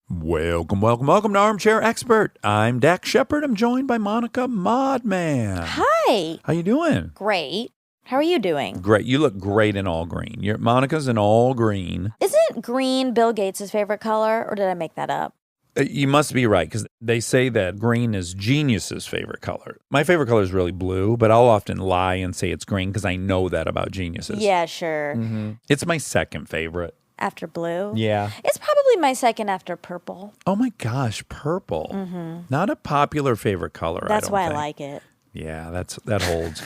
Welcome to Armchair Expert. I'm Dax Shepard. I'm joined by Monica Modman. Hi. How you doing? Great. How are you doing? Great. You look great in all green. Monica's in all green. Isn't green Bill Gates' favorite color, or did I make that up? You must be right, because they say that green is genius's favorite color. My favorite color is really blue, but I'll often lie and say it's green because I know that about geniuses. Yeah, sure. Mm-hmm. It's my second favorite. After blue? Yeah. It's probably my second after purple. Oh my gosh, purple. Mm-hmm. Not a popular favorite color. That's why I like it. Yeah, that holds.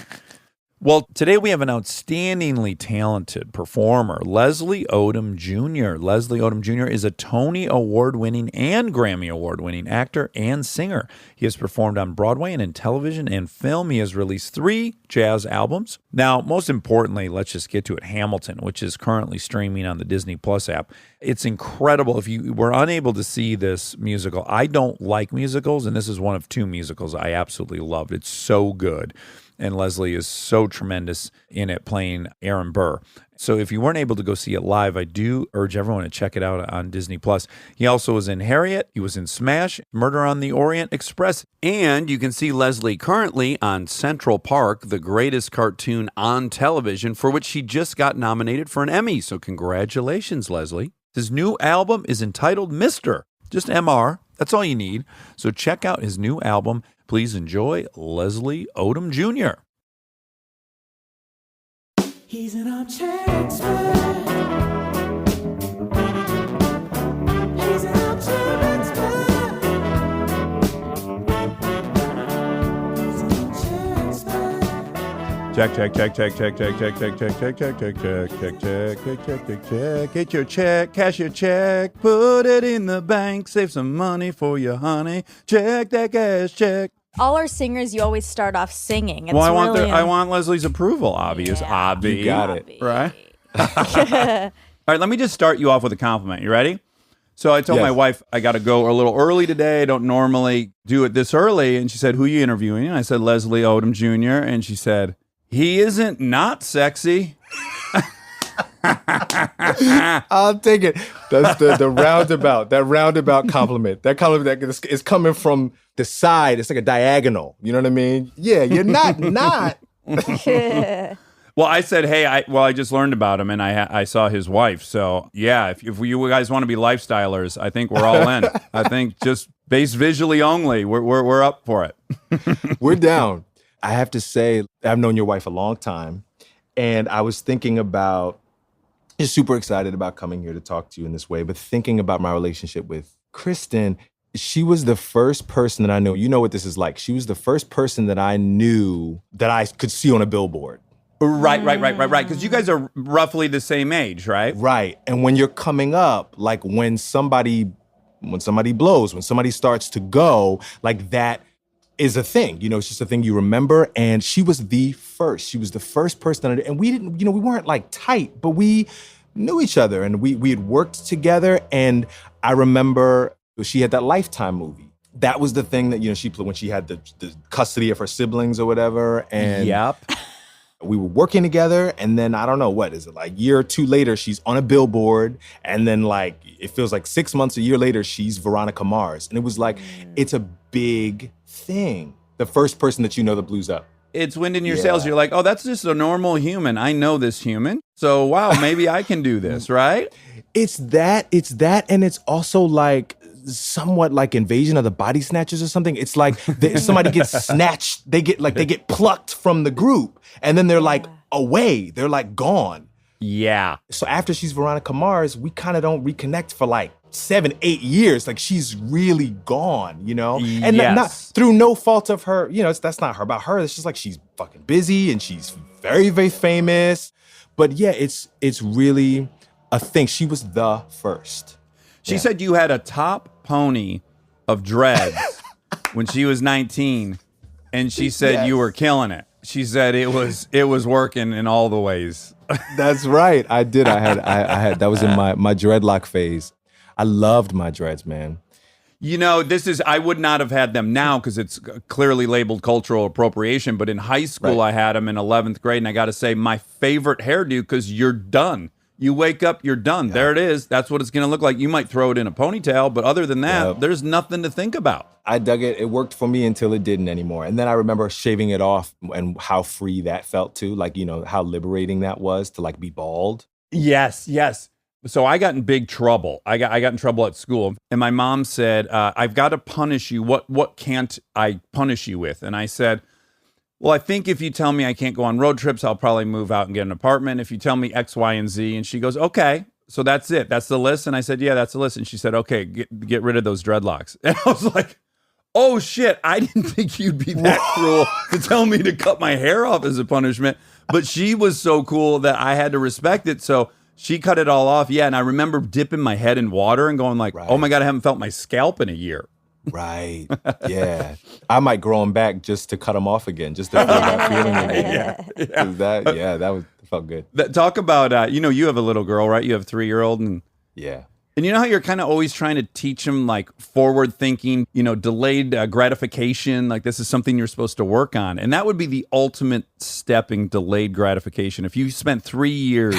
Well, today we have an outstandingly talented performer, Leslie Odom Jr. Leslie Odom Jr. is a Tony Award-winning and Grammy Award-winning actor and singer. He has performed on Broadway and in television and film. He has released 3 jazz albums. Now, most importantly, let's just get to it, Hamilton, which is currently streaming on the Disney Plus app. It's incredible. If you were unable to see this musical, I don't like musicals, and this is one of 2 musicals I absolutely loved. It's so good. And Leslie is so tremendous in it, playing Aaron Burr. So if you weren't able to go see it live, I do urge everyone to check it out on Disney+. He also was in Harriet. He was in Smash, Murder on the Orient Express. And you can see Leslie currently on Central Park, the greatest cartoon on television, for which she just got nominated for an Emmy. So congratulations, Leslie. His new album is entitled Mr. Just MR. That's all you need. So check out his new album. Please enjoy Leslie Odom Jr. He's an armchair expert. He's an armchair expert. He's an armchair expert. Check. Get your check, cash your check, put it in the bank, save some money for your honey. Check that cash check. All our singers, you always start off singing. It's Well, I really want Leslie's approval, obvious. Yeah. You got it. Right? All right, let me just start you off with a compliment. You ready? So I told Yes. my wife I got to go a little early today. I don't normally do it this early. And she said, who are you interviewing? And I said, Leslie Odom Jr. And she said, he isn't not sexy. I'll take it. That's the roundabout. That roundabout compliment. That compliment that is coming from the side. It's like a diagonal. You know what I mean? Yeah, you're not. Well, I said, hey, I just learned about him, and I saw his wife. So, yeah, if you guys want to be lifestylers, I think we're all in. I think just based visually only, we're up for it. We're down. I have to say, I've known your wife a long time, and I was thinking about, just super excited about coming here to talk to you in this way, but thinking about my relationship with Kristen, she was the first person that I know, you know what this is like. She was the first person that I knew that I could see on a billboard. Right. Because you guys are roughly the same age, right? Right. And when you're coming up, like when somebody blows, when somebody starts to go, like that is a thing. You know, it's just a thing you remember. And she was the first. She was the first person. And we didn't, we weren't like tight, but we knew each other and we had worked together. And I remember she had that Lifetime movie. That was the thing that, she played when she had the custody of her siblings or whatever. And yep. We were working together, and then I don't know, what is it, like a year or 2 later, she's on a billboard, and then like it feels like 6 months, a year later, she's Veronica Mars. And it was like, it's a big thing. The first person that that blues up. It's wind in your sails. You're like, oh, that's just a normal human. I know this human. So, wow, maybe I can do this, right? It's that, and it's also like somewhat like Invasion of the Body Snatchers or something. It's like somebody gets snatched, they get plucked from the group, and then they're like away, they're like gone. Yeah. So after she's Veronica Mars, we kind of don't reconnect for like 7-8 years. Like she's really gone, and not through no fault of her. That's not about her. It's just like she's fucking busy and she's very, very famous. But yeah, it's really a thing. She was the first. She said you had a top pony of dreads when she was 19, and she said you were killing it. She said it was working in all the ways. That's right. I did. I had that was in my dreadlock phase. I loved my dreads, man. I would not have had them now because it's clearly labeled cultural appropriation. But in high school, I had them in 11th grade. And I got to say, my favorite hairdo, because you're done. You wake up, you're done. Yeah. There it is. That's what it's going to look like. You might throw it in a ponytail, but other than that, Yep. there's nothing to think about. I dug it. It worked for me until it didn't anymore. And then I remember shaving it off and how free that felt too. Like, you know, how liberating that was to like be bald. Yes, yes. So I got in big trouble. I got in trouble at school, and my mom said, "I've got to punish you. What can't I punish you with?" And I said, "Well, I think if you tell me I can't go on road trips, I'll probably move out and get an apartment. If you tell me X, Y, and Z." And she goes, "Okay, so that's it. That's the list." And I said, "Yeah, that's the list." And she said, "Okay, get rid of those dreadlocks." And I was like, "Oh shit! I didn't think you'd be that cruel to tell me to cut my hair off as a punishment." But she was so cool that I had to respect it. So she cut it all off. Yeah, and I remember dipping my head in water and going like, Right. "Oh my God, I haven't felt my scalp in a year." Right. Yeah. I might grow them back just to cut them off again, just to feel that feeling again. Yeah. That felt good. Talk about, you have a little girl, right? You have a 3-year-old, and Yeah. you know how you're kind of always trying to teach them like forward thinking, delayed gratification. Like this is something you're supposed to work on, and that would be the ultimate step in delayed gratification. If you spent 3 years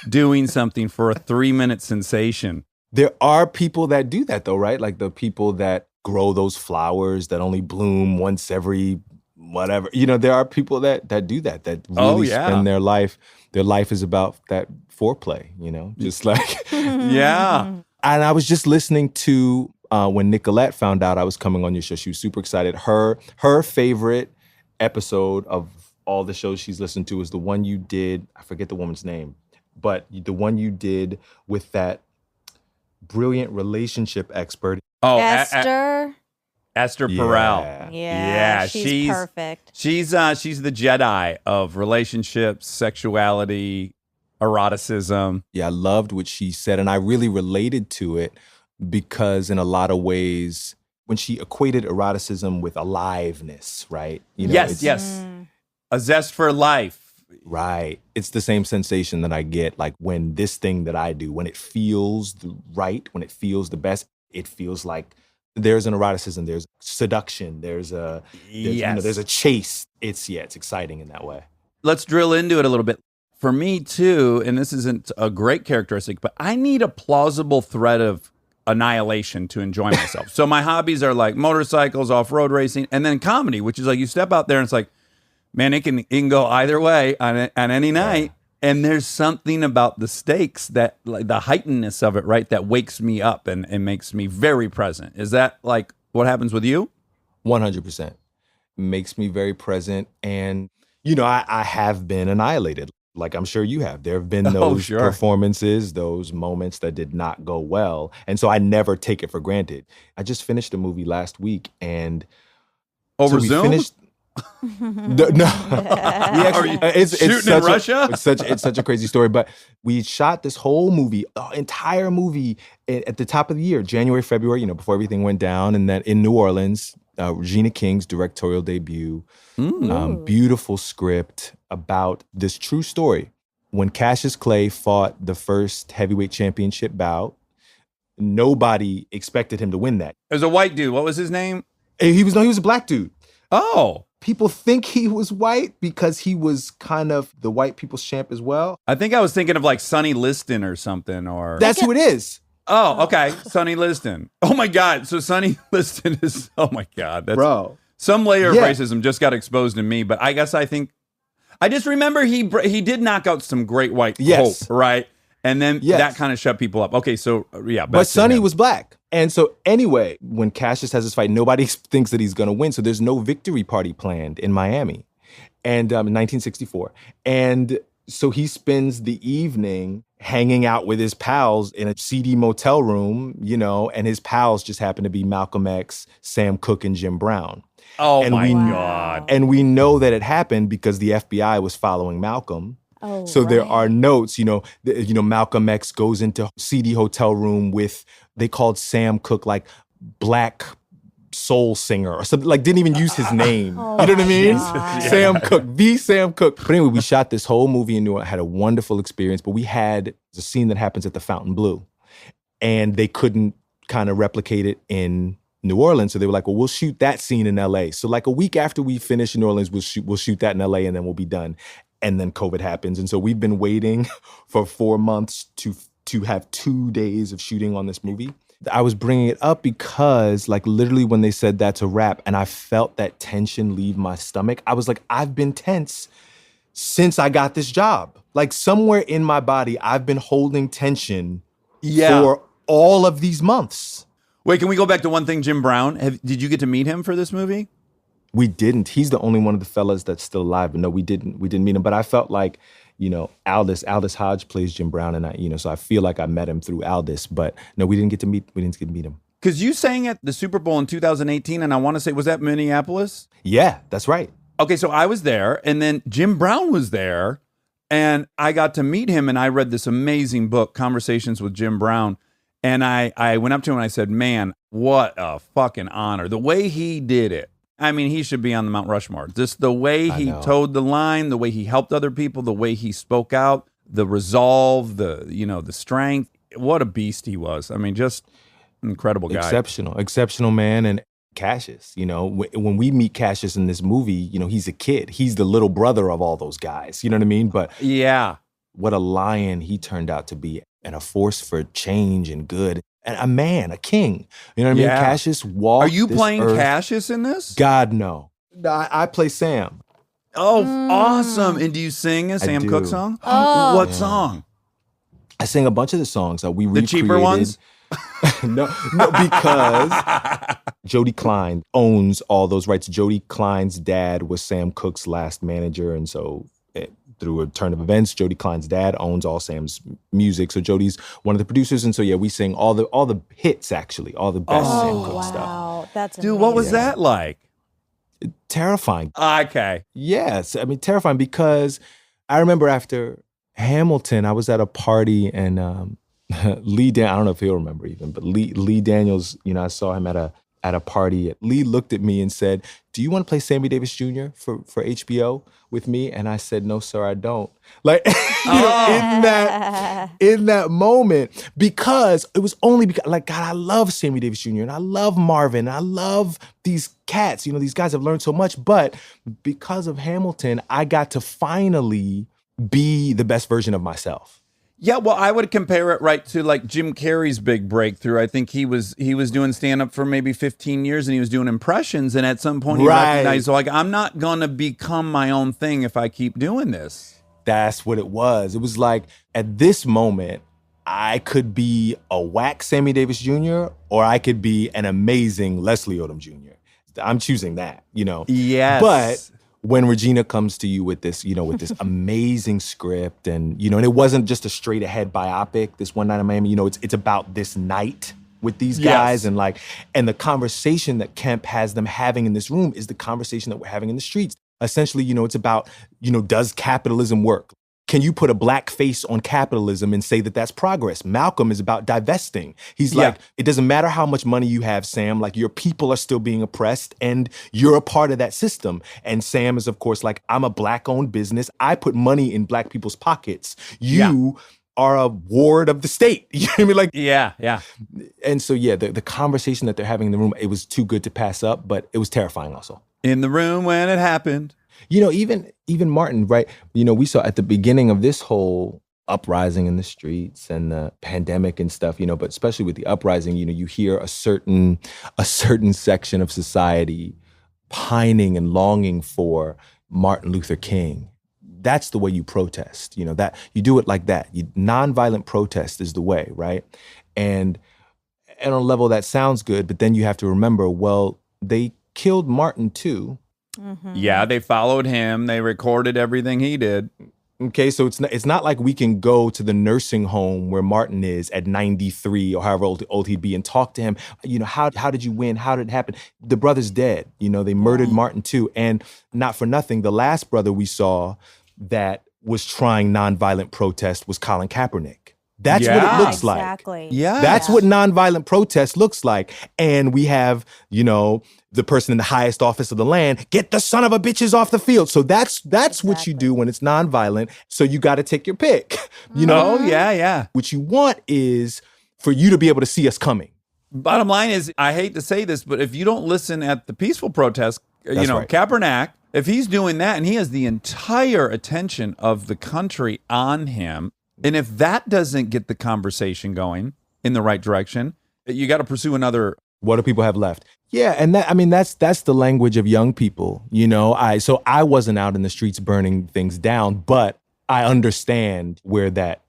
doing something for a 3-minute sensation. There are people that do that though, right? Like the people that grow those flowers that only bloom once every whatever. There are people that do that really spend their life. Their life is about that foreplay, just like. Yeah. And I was just listening to when Nicolette found out I was coming on your show. She was super excited. Her favorite episode of all the shows she's listened to is the one you did. I forget the woman's name, but the one you did with that brilliant relationship expert. Oh, Esther. Esther Yeah. Perel. Yeah, she's perfect. She's the Jedi of relationships, sexuality, eroticism. Yeah, I loved what she said, and I really related to it because in a lot of ways, when she equated eroticism with aliveness, right? Yes. A zest for life. Right. It's the same sensation that I get like when this thing that I do, when it feels right, when it feels the best, it feels like there's an eroticism, there's seduction, there's a chase. It's exciting in that way. Let's drill into it a little bit. For me too, and this isn't a great characteristic, but I need a plausible threat of annihilation to enjoy myself. So my hobbies are like motorcycles, off-road racing, and then comedy, which is like you step out there and it's like, man, it can go either way on any night. And there's something about the stakes that, like the heightenedness of it, right, that wakes me up and makes me very present. Is that like what happens with you? 100%. Makes me very present. And, I have been annihilated. Like I'm sure you have. There have been those performances, those moments that did not go well. And so I never take it for granted. I just finished a movie last week and Over we Zoom? finished. No, we actually, it's shooting such in Russia? It's such a crazy story. But we shot this whole movie, the entire movie, at the top of the year, January, February. Before everything went down, and then in New Orleans, Regina King's directorial debut. Beautiful script about this true story. When Cassius Clay fought the first heavyweight championship bout, nobody expected him to win that. There's a white dude. What was his name? He was a black dude. Oh, People think he was white because he was kind of the white people's champ as well. I think I was thinking of like Sonny Liston or something. Or That's who it is. Oh, okay. Sonny Liston. Oh my God. So Sonny Liston is, oh my God. That's Bro. some layer of Yeah. racism just got exposed in me. But I just remember he did knock out some great white Yes. hope, right? And then Yes. that kind of shut people up. Okay, so yeah. But Sonny was black. And so anyway, when Cassius has his fight, nobody thinks that he's going to win. So there's no victory party planned in Miami and in 1964. And so he spends the evening hanging out with his pals in a seedy motel room, and his pals just happen to be Malcolm X, Sam Cooke, and Jim Brown. Oh And my we- God. And we know that it happened because the FBI was following Malcolm. Oh, So there right. are notes, Malcolm X goes into seedy hotel room with, they called Sam Cooke like black soul singer or something, like didn't even use his name. Oh You know what I mean? God. Sam Cooke, the Sam Cooke. But anyway, we shot this whole movie in New Orleans, had a wonderful experience, but we had a scene that happens at the Fountain Blue and they couldn't kind of replicate it in New Orleans. So they were like, well, we'll shoot that scene in LA. So like a week after we finish in New Orleans, we'll shoot that in LA and then we'll be done. And then COVID happens. And so we've been waiting for 4 months to have 2 days of shooting on this movie. I was bringing it up because like literally when they said that's a wrap and I felt that tension leave my stomach, I was like, I've been tense since I got this job. Like somewhere in my body, I've been holding tension for all of these months. Wait, can we go back to one thing, Jim Brown? Did you get to meet him for this movie? We didn't. He's the only one of the fellas that's still alive. But no, we didn't meet him. But I felt like, Aldous Hodge plays Jim Brown, and so I feel like I met him through Aldous. But no, we didn't get to meet him. Because you sang at the Super Bowl in 2018, and I want to say, was that Minneapolis? Yeah, that's right. Okay, so I was there, and then Jim Brown was there, and I got to meet him, and I read this amazing book, Conversations with Jim Brown, and I went up to him and I said, man, what a fucking honor. The way he did it. I mean, he should be on the Mount Rushmore. Just the way he towed the line, the way he helped other people, the way he spoke out, the resolve, the strength. What a beast he was. I mean, just incredible guy. Exceptional man. And Cassius, when we meet Cassius in this movie, he's a kid. He's the little brother of all those guys. You know what I mean? But yeah, what a lion he turned out to be, and a force for change and good. And a man, a king. You know what I mean? Cassius walked. Are you playing earth. Cassius in this? God, no. I play Sam. Oh, awesome. And do you sing a Sam Cooke song? Oh. What song? I sing a bunch of the songs that we recreated. The cheaper ones? No, because Jody Klein owns all those rights. Jody Klein's dad was Sam Cooke's last manager. And so through a turn of events, Jody Klein's dad owns all Sam's music. So Jody's one of the producers. And so, we sing all the hits, actually, all the best Sam Cooke stuff. Wow, that's Dude, what was that like? Terrifying. Okay. Yes. I mean, terrifying because I remember after Hamilton, I was at a party and I don't know if he'll remember even, but Lee Daniels, I saw him at a party. Lee looked at me and said, "Do you want to play Sammy Davis Jr. for HBO with me?" And I said, "No, sir, I don't." Like, in that moment, because it was only because, like, God, I love Sammy Davis Jr. and I love Marvin. And I love these cats. These guys have learned so much. But because of Hamilton, I got to finally be the best version of myself. Yeah, well, I would compare it right to like Jim Carrey's big breakthrough. I think he was doing stand-up for maybe 15 years and he was doing impressions. And at some point he recognized, like, I'm not going to become my own thing if I keep doing this. That's what it was. It was like, at this moment, I could be a whack Sammy Davis Jr. or I could be an amazing Leslie Odom Jr. I'm choosing that, Yes. But when Regina comes to you with this, with this amazing script and, and it wasn't just a straight ahead biopic, this One Night in Miami, it's about this night with these guys and the conversation that Kemp has them having in this room is the conversation that we're having in the streets. Essentially, it's about, does capitalism work? Can you put a black face on capitalism and say that that's progress? Malcolm is about divesting. He's like, it doesn't matter how much money you have, Sam, like your people are still being oppressed and you're a part of that system. And Sam is, of course, like, I'm a black-owned business. I put money in black people's pockets. You are a ward of the state. You know what I mean? Like, yeah. And so, the conversation that they're having in the room, it was too good to pass up, but it was terrifying also. In the room when it happened. Even Martin, right? We saw at the beginning of this whole uprising in the streets and the pandemic and stuff, but especially with the uprising, you hear a certain section of society pining and longing for Martin Luther King. That's the way you protest, that you do it like that. Nonviolent protest is the way, right? And on a level that sounds good, but then you have to remember, well, they killed Martin too. Mm-hmm. Yeah, they followed him. They recorded everything he did. Okay, so it's not like we can go to the nursing home where Martin is at 93 or however old he'd be and talk to him. How did you win? How did it happen? The brother's dead. They murdered Martin too. And not for nothing, the last brother we saw that was trying nonviolent protest was Colin Kaepernick. That's what it looks like. Exactly. Yeah. That's what nonviolent protest looks like. And we have, the person in the highest office of the land, get the son of a bitches off the field. So that's what you do when it's nonviolent. So you got to take your pick, Oh, yeah. What you want is for you to be able to see us coming. Bottom line is, I hate to say this, but if you don't listen at the peaceful protest, That's right. Kaepernick If he's doing that and he has the entire attention of the country on him, and if that doesn't get the conversation going in the right direction, you got to pursue another. What do people have left? Yeah, and that's the language of young people. So I wasn't out in the streets burning things down, but I understand where that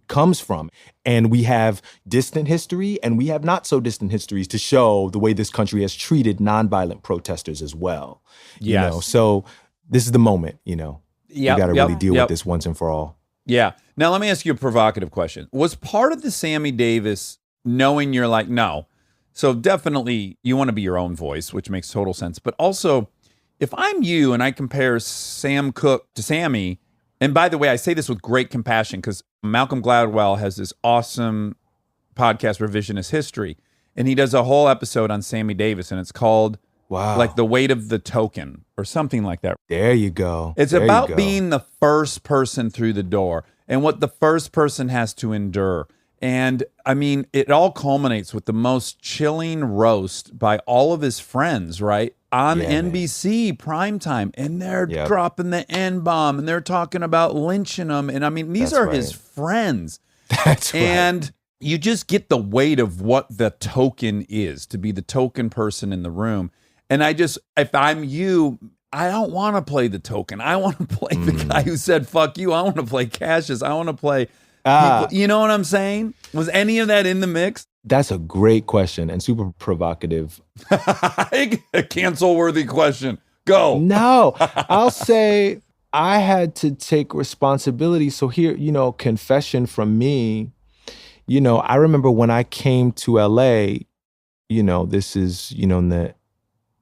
comes from. And we have distant history and we have not so distant histories to show the way this country has treated nonviolent protesters as well. Yes. So this is the moment, we got to really deal with this once and for all. Yeah. Now, let me ask you a provocative question. Was part of the Sammy Davis knowing you're like, no. So definitely you want to be your own voice, which makes total sense. But also, if I'm you and I compare Sam Cooke to Sammy, and by the way, I say this with great compassion because Malcolm Gladwell has this awesome podcast, Revisionist History, and he does a whole episode on Sammy Davis, and it's called like The Weight of the Token or something like that. There you go. It's about being the first person through the door and what the first person has to endure. And I mean, it all culminates with the most chilling roast by all of his friends, right? On NBC primetime. And they're dropping the N-bomb and they're talking about lynching him. And I mean, these are his friends. That's and you just get the weight of what the token is, to be the token person in the room. And if I'm you, I don't want to play the token. I want to play the guy who said, fuck you. I want to play Cassius. I want to play people. You know what I'm saying? Was any of that in the mix? That's a great question and super provocative. A cancel-worthy question. Go. No, I'll say I had to take responsibility. So here, confession from me, I remember when I came to LA, this is, in the,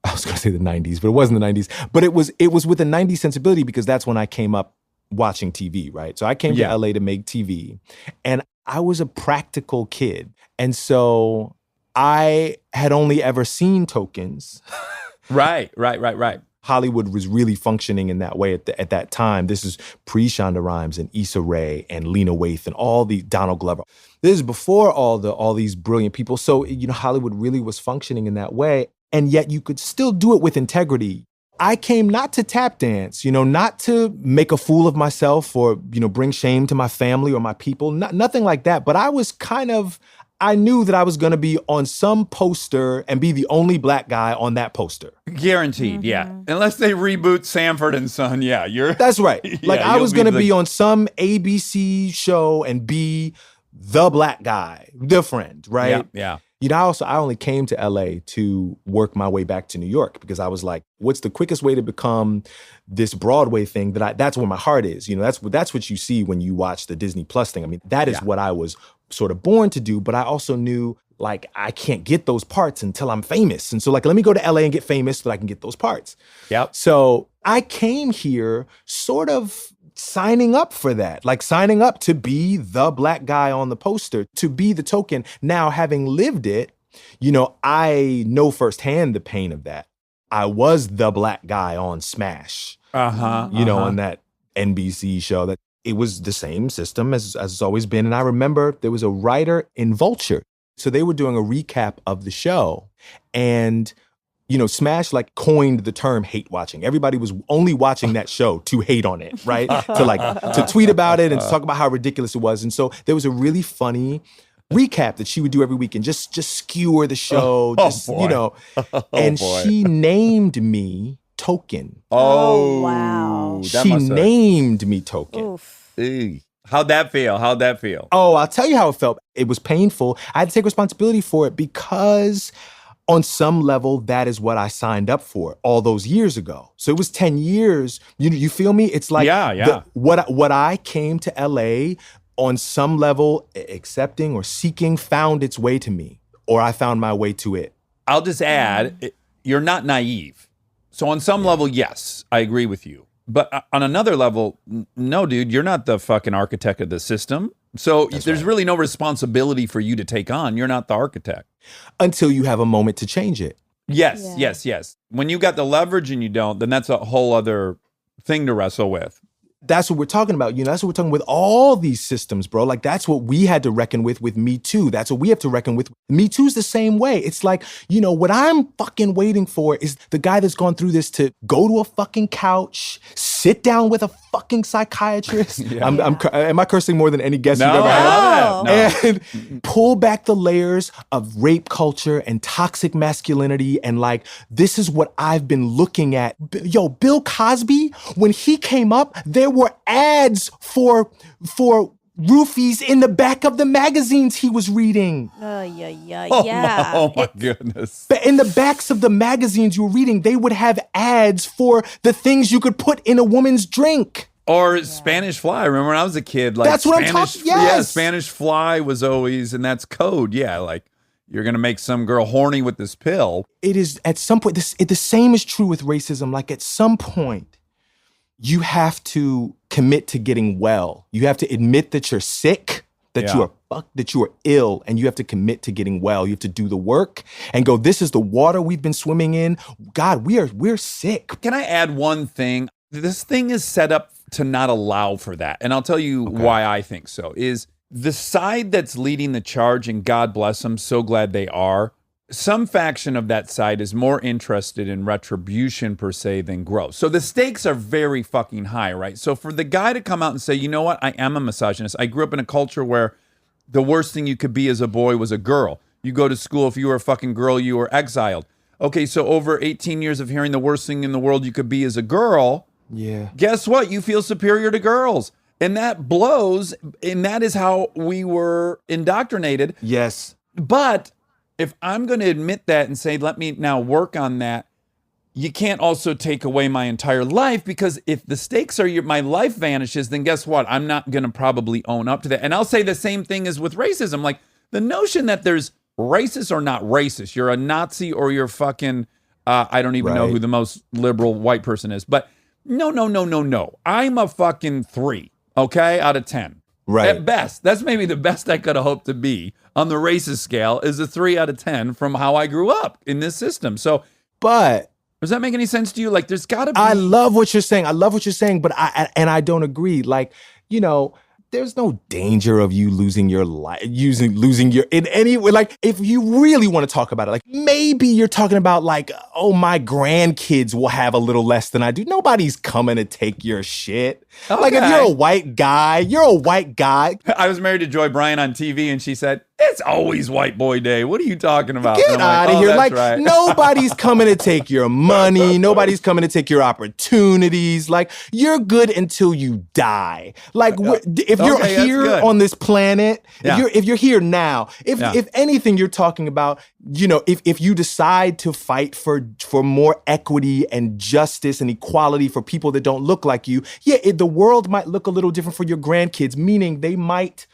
I was going to say the 90s, but it wasn't the 90s. But it was with a 90s sensibility because that's when I came up watching TV, right? So I came to LA to make TV. And I was a practical kid. And so I had only ever seen tokens. Right. Hollywood was really functioning in that way at that time. This is pre-Shonda Rhimes and Issa Rae and Lena Waithe and all the Donald Glover. This is before all these brilliant people. So, Hollywood really was functioning in that way. And yet you could still do it with integrity. I came not to tap dance, not to make a fool of myself or, bring shame to my family or my people, nothing like that. But I knew that I was going to be on some poster and be the only black guy on that poster. Guaranteed, yeah. Unless they reboot Sanford and Son, That's right. I was going to be on some ABC show and be the black guy, the friend, right? Yeah. I only came to LA to work my way back to New York because I was like, what's the quickest way to become this Broadway thing that's where my heart is. That's what you see when you watch the Disney Plus thing. I mean, that is what I was sort of born to do, but I also knew I can't get those parts until I'm famous. And so let me go to LA and get famous so that I can get those parts. Yep. So I came here sort of signing up for that, signing up to be the black guy on the poster, to be the token. Now, having lived it, I know firsthand the pain of that. I was the black guy on Smash, on that NBC show. That it was the same system as it's always been. And I remember there was a writer in Vulture. So they were doing a recap of the show. And Smash coined the term hate watching. Everybody was only watching that show to hate on it, right? to tweet about it and to talk about how ridiculous it was. And so there was a really funny recap that she would do every week and just skewer the show, she named me Token. Oh, wow. She named me Token. Oof. How'd that feel? Oh, I'll tell you how it felt. It was painful. I had to take responsibility for it because on some level, that is what I signed up for all those years ago. So it was 10 years. You feel me? It's like what I came to LA on some level accepting or seeking found its way to me, or I found my way to it. I'll just add, you're not naive. So on some level, yes, I agree with you. But on another level, no, dude, you're not the fucking architect of the system. So there's really no responsibility for you to take on. You're not the architect. Until you have a moment to change it. Yes. When you got the leverage and you don't, then that's a whole other thing to wrestle with. That's what we're talking about. That's what we're talking with all these systems, bro. Like, that's what we had to reckon with Me Too. That's what we have to reckon with. Me Too's the same way. It's like, what I'm fucking waiting for is the guy that's gone through this to go to a fucking couch, sit down with a fucking psychiatrist. Am I cursing more than any guest you've ever had? No. And pull back the layers of rape culture and toxic masculinity. And like, this is what I've been looking at. Yo, Bill Cosby, when he came up, there were ads for roofies in the back of the magazines he was reading. Yeah. Oh my goodness. But in the backs of the magazines you were reading, they would have ads for the things you could put in a woman's drink. Or Spanish Fly. Remember when I was a kid? Like, that's what I'm talking. Yes. Yeah, Spanish Fly was always, and that's code. Yeah, like you're gonna make some girl horny with this pill. It is at some point. The same is true with racism. Like at some point, you have to commit to getting well. You have to admit that you're sick, that you are fucked, that you are ill, and you have to commit to getting well. You have to do the work and go, this is the water we've been swimming in. God, we're sick. Can I add one thing? This thing is set up to not allow for that. And I'll tell you why I think so. Is the side that's leading the charge, and God bless them, so glad they are, some faction of that side is more interested in retribution per se than growth. So the stakes are very fucking high, right? So for the guy to come out and say, you know what, I am a misogynist. I grew up in a culture where the worst thing you could be as a boy was a girl. You go to school, if you were a fucking girl, you were exiled. Okay, so over 18 years of hearing the worst thing in the world you could be as a girl, guess what? You feel superior to girls. And that blows, and that is how we were indoctrinated. Yes. But if I'm going to admit that and say, let me now work on that, you can't also take away my entire life, because if the stakes are my life vanishes, then guess what? I'm not going to probably own up to that. And I'll say the same thing as with racism. Like the notion that there's racist or not racist, you're a Nazi or you're fucking, I don't even know who the most liberal white person is. But no. I'm a fucking 3, okay, out of 10. Right. At best. That's maybe the best I could have hoped to be on the racist scale, is a 3 out of 10 from how I grew up in this system. So, but does that make any sense to you? Like, there's got to be. I love what you're saying, but I don't agree. Like, there's no danger of you losing your life, losing your, in any way. Like, if you really want to talk about it, like maybe you're talking about like, oh, my grandkids will have a little less than I do. Nobody's coming to take your shit. Okay. Like, if you're a white guy, you're a white guy. I was married to Joy Bryan on TV, and she said, it's always white boy day. What are you talking about? Get out of here. Like, nobody's coming to take your money. Nobody's coming to take your opportunities. Like, you're good until you die. Like, if you're here on this planet, if you're here now, if anything you're talking about, if you decide to fight for more equity and justice and equality for people that don't look like you, the world might look a little different for your grandkids, meaning they might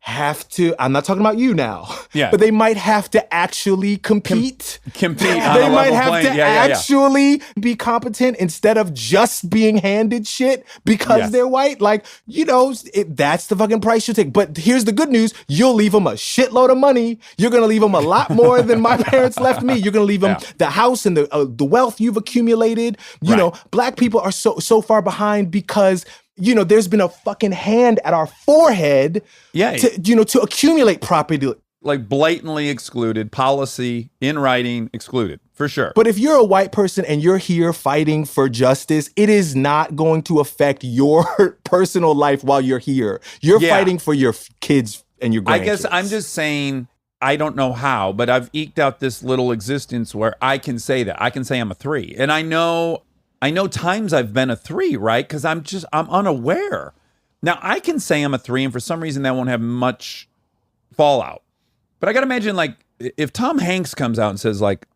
have to, I'm not talking about you now, but they might have to actually compete. Compete. They might have to actually be competent instead of just being handed shit because they're white. Like, that's the fucking price you take. But here's the good news. You'll leave them a shitload of money. You're going to leave them a lot more than my parents left me. You're going to leave them the house and the wealth you've accumulated. Black people are so far behind because there's been a fucking hand at our forehead to accumulate property. Like blatantly excluded, policy in writing excluded, for sure. But if you're a white person and you're here fighting for justice, it is not going to affect your personal life while you're here. You're fighting for your kids and your grandkids. I guess I'm just saying, I don't know how, but I've eked out this little existence where I can say that. I can say I'm a 3. And I know times I've been a 3, right? Because I'm unaware. Now, I can say I'm a 3, and for some reason that won't have much fallout. But I got to imagine, like, if Tom Hanks comes out and says, like,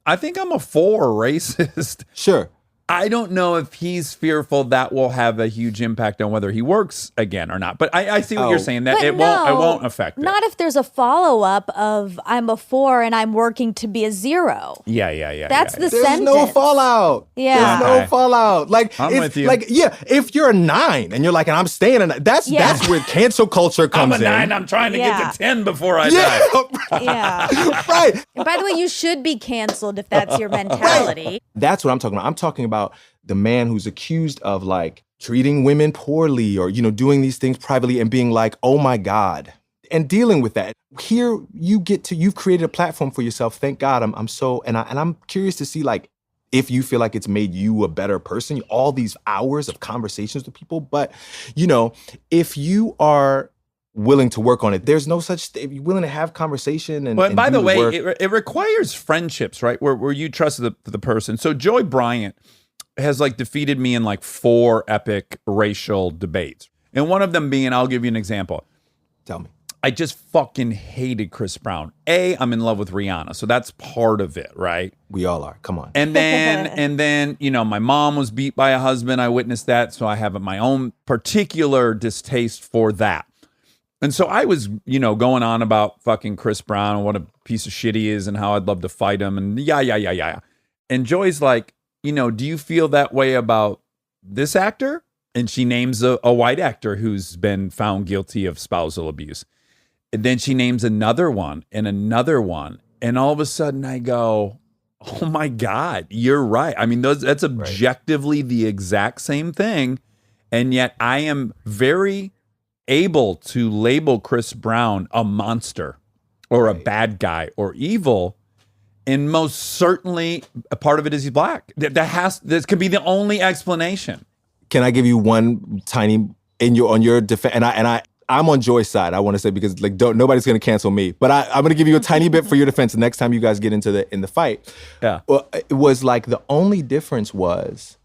I think I'm a 4 racist. Sure. I don't know if he's fearful that will have a huge impact on whether he works again or not. But I see what you're saying, that it won't affect it. Not if there's a follow-up of I'm a 4 and I'm working to be a 0. Yeah. That's the There's sentence. no fallout. Yeah. There's no fallout. Like, I'm with you. Like, if you're a 9 and you're like, and I'm staying a 9, that's where cancel culture comes in. I'm a 9. I'm trying to get to 10 before I die. Yeah. Right. And by the way, you should be canceled if that's your mentality. That's what I'm talking about. I'm talking about about the man who's accused of like treating women poorly or, doing these things privately and being like, oh my God, and dealing with that. Here you've created a platform for yourself. Thank God. I'm curious to see like, if you feel like it's made you a better person, all these hours of conversations with people. But, if you are willing to work on it, there's no such thing. If you're willing to have conversation and But by do the way, work, it requires friendships, right? Where you trust the person. So Joy Bryant has like defeated me in like 4 epic racial debates. And one of them being, I'll give you an example. tell me. I just fucking hated Chris Brown. I'm in love with Rihanna, so that's part of it, right? We all are. Come on. And then, my mom was beat by a husband. I witnessed that, so I have my own particular distaste for that. And so I was, going on about fucking Chris Brown and what a piece of shit he is and how I'd love to fight him and yeah. And Joy's like, do you feel that way about this actor? And she names a white actor who's been found guilty of spousal abuse. And then she names another one. And all of a sudden I go, oh my God, you're right. I mean, that's objectively the exact same thing. And yet I am very able to label Chris Brown a monster or a bad guy or evil. And most certainly a part of it is he's black. This could be the only explanation. Can I give you one tiny on your defense? And I'm on Joy's side. I want to say because like nobody's going to cancel me, but I'm going to give you a tiny bit for your defense the next time you guys get into the fight. Yeah. Well, it was like the only difference was,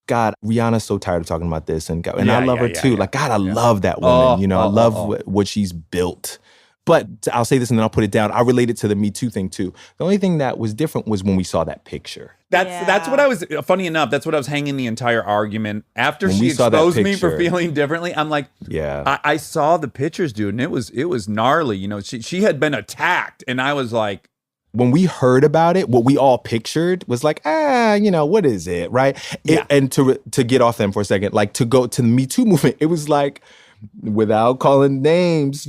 God, Rihanna's so tired of talking about this, and I love her too. Yeah. Like God, I love that woman. I love what she's built. But I'll say this and then I'll put it down. I relate it to the Me Too thing too. The only thing that was different was when we saw that picture. That's what I was, funny enough, that's what I was hanging the entire argument. After When she we saw that exposed me for picture. feeling differently, I'm like, Yeah. I saw the pictures, dude, and it was gnarly. She had been attacked, and I was like, when we heard about it, what we all pictured was like, what is it, right? Yeah. And to get off them for a second, like to go to the Me Too movement, it was like, without calling names,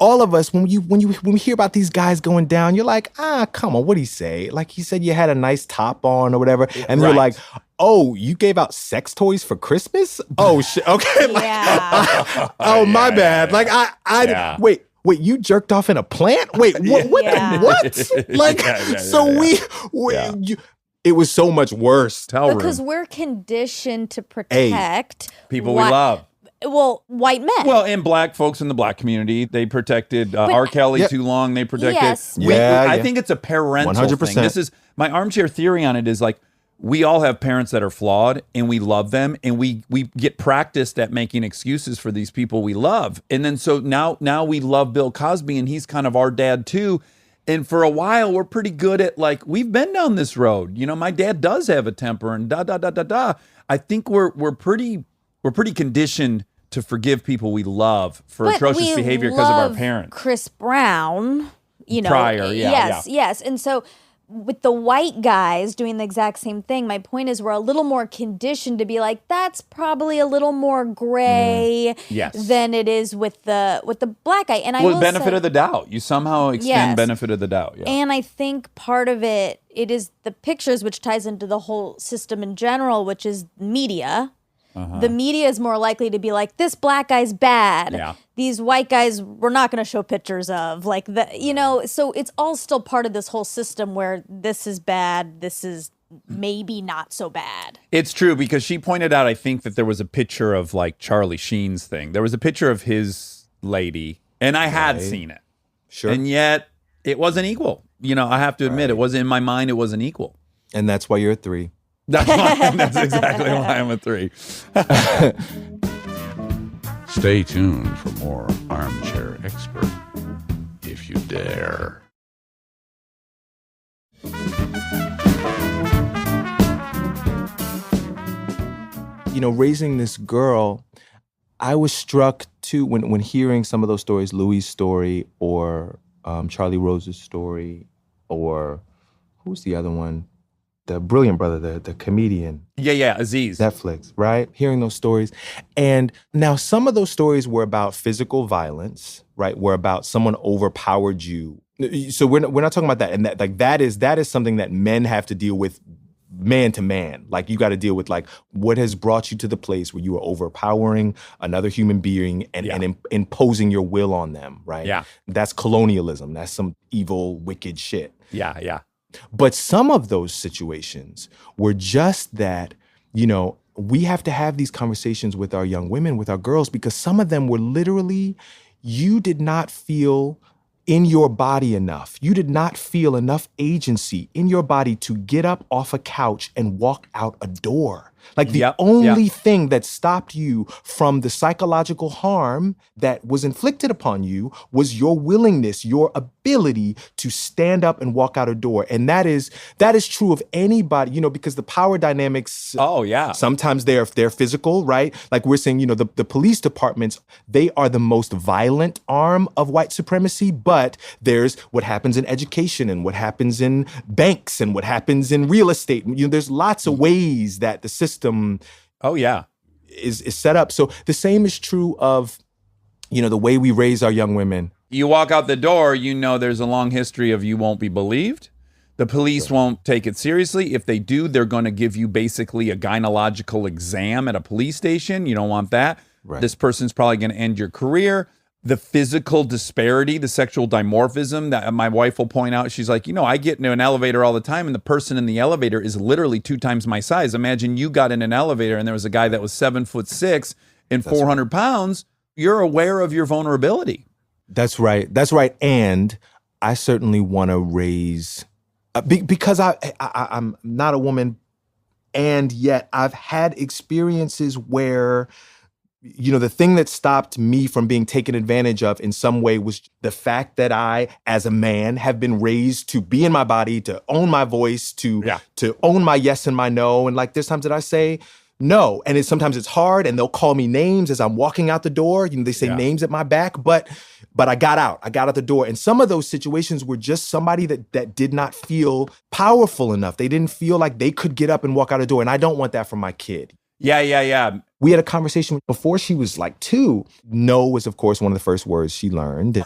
all of us, when we hear about these guys going down, you're like, come on, what'd he say? Like he said you had a nice top on or whatever. And you're like, oh, you gave out sex toys for Christmas? Oh, shit. Okay. Like, my bad. Like, Wait, you jerked off in a plant? Wait, what? Yeah. What? Like, it was so much worse. Because we're conditioned to protect people we love. Well, white men. Well, and black folks in the black community, they protected R. Kelly too long. They protected. Yes. I think it's a parental 100%. thing. This is my armchair theory on it is like, we all have parents that are flawed and we love them and we get practiced at making excuses for these people we love. And then so now we love Bill Cosby and he's kind of our dad too. And for a while we're pretty good at like, we've been down this road. My dad does have a temper and I think we're pretty conditioned to forgive people we love for atrocious behavior because of our parents. Chris Brown, Prior, yes. And so with the white guys doing the exact same thing, my point is we're a little more conditioned to be like, that's probably a little more gray than it is with the black guy. And I will benefit say, of the doubt. You somehow extend benefit of the doubt. Yeah. And I think part of it is the pictures, which ties into the whole system in general, which is media. The media is more likely to be like, this black guy's bad. Yeah. These white guys, we're not going to show pictures of. Like, so it's all still part of this whole system where this is bad, this is maybe not so bad. It's true because she pointed out, I think, that there was a picture of like Charlie Sheen's thing. There was a picture of his lady, and I had seen it. Sure. And yet it wasn't equal. I have to admit, it wasn't in my mind, it wasn't equal. And that's why you're a 3. That's exactly why I'm a 3. Stay tuned for more Armchair Expert, if you dare. Raising this girl, I was struck too when hearing some of those stories, Louis' story or Charlie Rose's story, or who's the other one? The brilliant brother, the comedian. Yeah, Aziz. Netflix, right? Hearing those stories. And now some of those stories were about physical violence, right? Were about someone overpowered you. So we're not talking about that. And that is something that men have to deal with man to man. Like, you got to deal with like what has brought you to the place where you are overpowering another human being and imposing your will on them, right? Yeah. That's colonialism. That's some evil, wicked shit. Yeah, yeah. But some of those situations were just that, you know, we have to have these conversations with our young women, with our girls, because some of them were literally, you did not feel in your body enough. You did not feel enough agency in your body to get up off a couch and walk out a door. Like the only thing that stopped you from the psychological harm that was inflicted upon you was your willingness, your ability to stand up and walk out a door. And that is true of anybody, you know, because the power dynamics. Oh, yeah. Sometimes they're physical, right? Like we're saying, you know, the police departments, they are the most violent arm of white supremacy, but there's what happens in education and what happens in banks and what happens in real estate. You know, there's lots of ways that the system is set up. So the same is true of, you know, the way we raise our young women. You walk out the door, you know there's a long history of you won't be believed. The police won't take it seriously. If they do, they're going to give you basically a gynecological exam at a police station. You don't want that. Right. This person's probably going to end your career. The physical disparity, the sexual dimorphism that my wife will point out. She's like, you know, I get into an elevator all the time and the person in the elevator is literally 2 times my size. Imagine you got in an elevator and there was a guy that was 7'6" and 400 pounds. You're aware of your vulnerability. That's right. That's right. And I certainly want to raise, because I'm not a woman, and yet I've had experiences where, you know, the thing that stopped me from being taken advantage of in some way was the fact that I, as a man, have been raised to be in my body, to own my voice, to own my yes and my no. And like, there's times that I say no, and sometimes it's hard, and they'll call me names as I'm walking out the door. You know, they say names at my back, but I got out. I got out the door. And some of those situations were just somebody that did not feel powerful enough. They didn't feel like they could get up and walk out the door. And I don't want that from my kid. Yeah. We had a conversation before she was like 2. No was, of course, one of the first words she learned.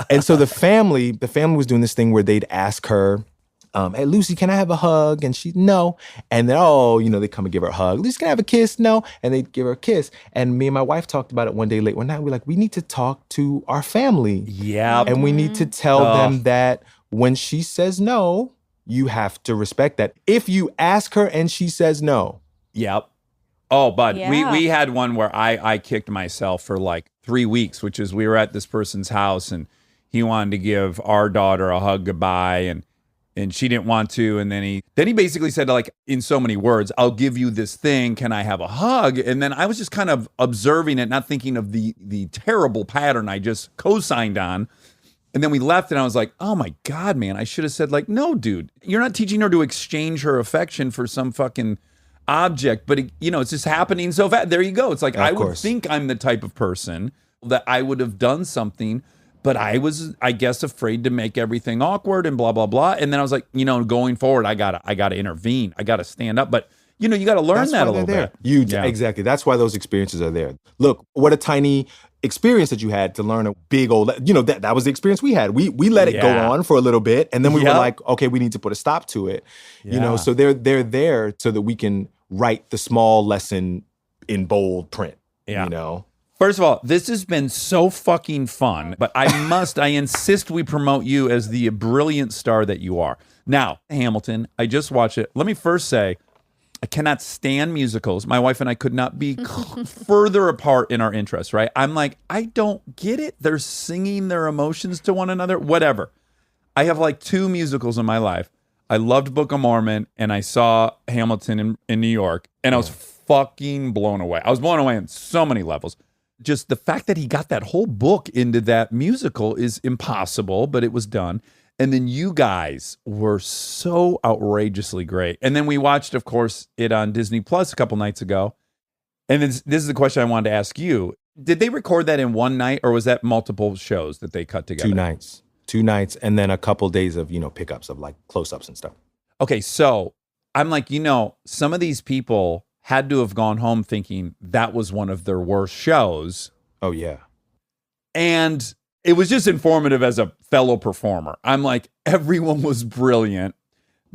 And so the family was doing this thing where they'd ask her, hey, Lucy, can I have a hug? And she, no. And then, you know, they come and give her a hug. Lucy, can I have a kiss? No. And they give her a kiss. And me and my wife talked about it one day late one night. We're like, we need to talk to our family. Yeah. And we need to tell them that when she says no, you have to respect that. If you ask her and she says no. Yep. Oh, bud, we had one where I kicked myself for like 3 weeks, which is we were at this person's house and he wanted to give our daughter a hug goodbye and she didn't want to. And then he basically said, like, in so many words, I'll give you this thing. Can I have a hug? And then I was just kind of observing it, not thinking of the terrible pattern I just co-signed on. And then we left and I was like, oh my God, man, I should have said, like, no, dude, you're not teaching her to exchange her affection for some fucking object, but you know, it's just happening so fast. There you go. It's like, I would think I'm the type of person that I would have done something, but I was, I guess, afraid to make everything awkward and blah, blah, blah. And then I was like, you know, going forward, I gotta intervene. I gotta stand up. But you know, you gotta learn that a little bit. Exactly. That's why those experiences are there. Look, what a tiny experience that you had to learn a big old, you know, that was the experience we had. We let it go on for a little bit, and then we were like, okay, we need to put a stop to it. You know, so they're there so that we can write the small lesson in bold print. You know. First of all, this has been so fucking fun, but I insist we promote you as the brilliant star that you are. Now, Hamilton, I just watched it. Let me first say, I cannot stand musicals. My wife and I could not be further apart in our interests, right? I'm like, I don't get it. They're singing their emotions to one another, whatever. I have like 2 musicals in my life. I loved Book of Mormon, and I saw Hamilton in New York, and I was fucking blown away. I was blown away on so many levels. Just the fact that he got that whole book into that musical is impossible, but it was done. And then you guys were so outrageously great. And then we watched, of course, it on Disney Plus a couple nights ago. And this is the question I wanted to ask you. Did they record that in one night, or was that multiple shows that they cut together? 2 nights, and then a couple days of, you know, pickups of like close-ups and stuff. Okay, so I'm like, you know, some of these people had to have gone home thinking that was one of their worst shows. Oh, yeah. And it was just informative as a fellow performer. I'm like, everyone was brilliant.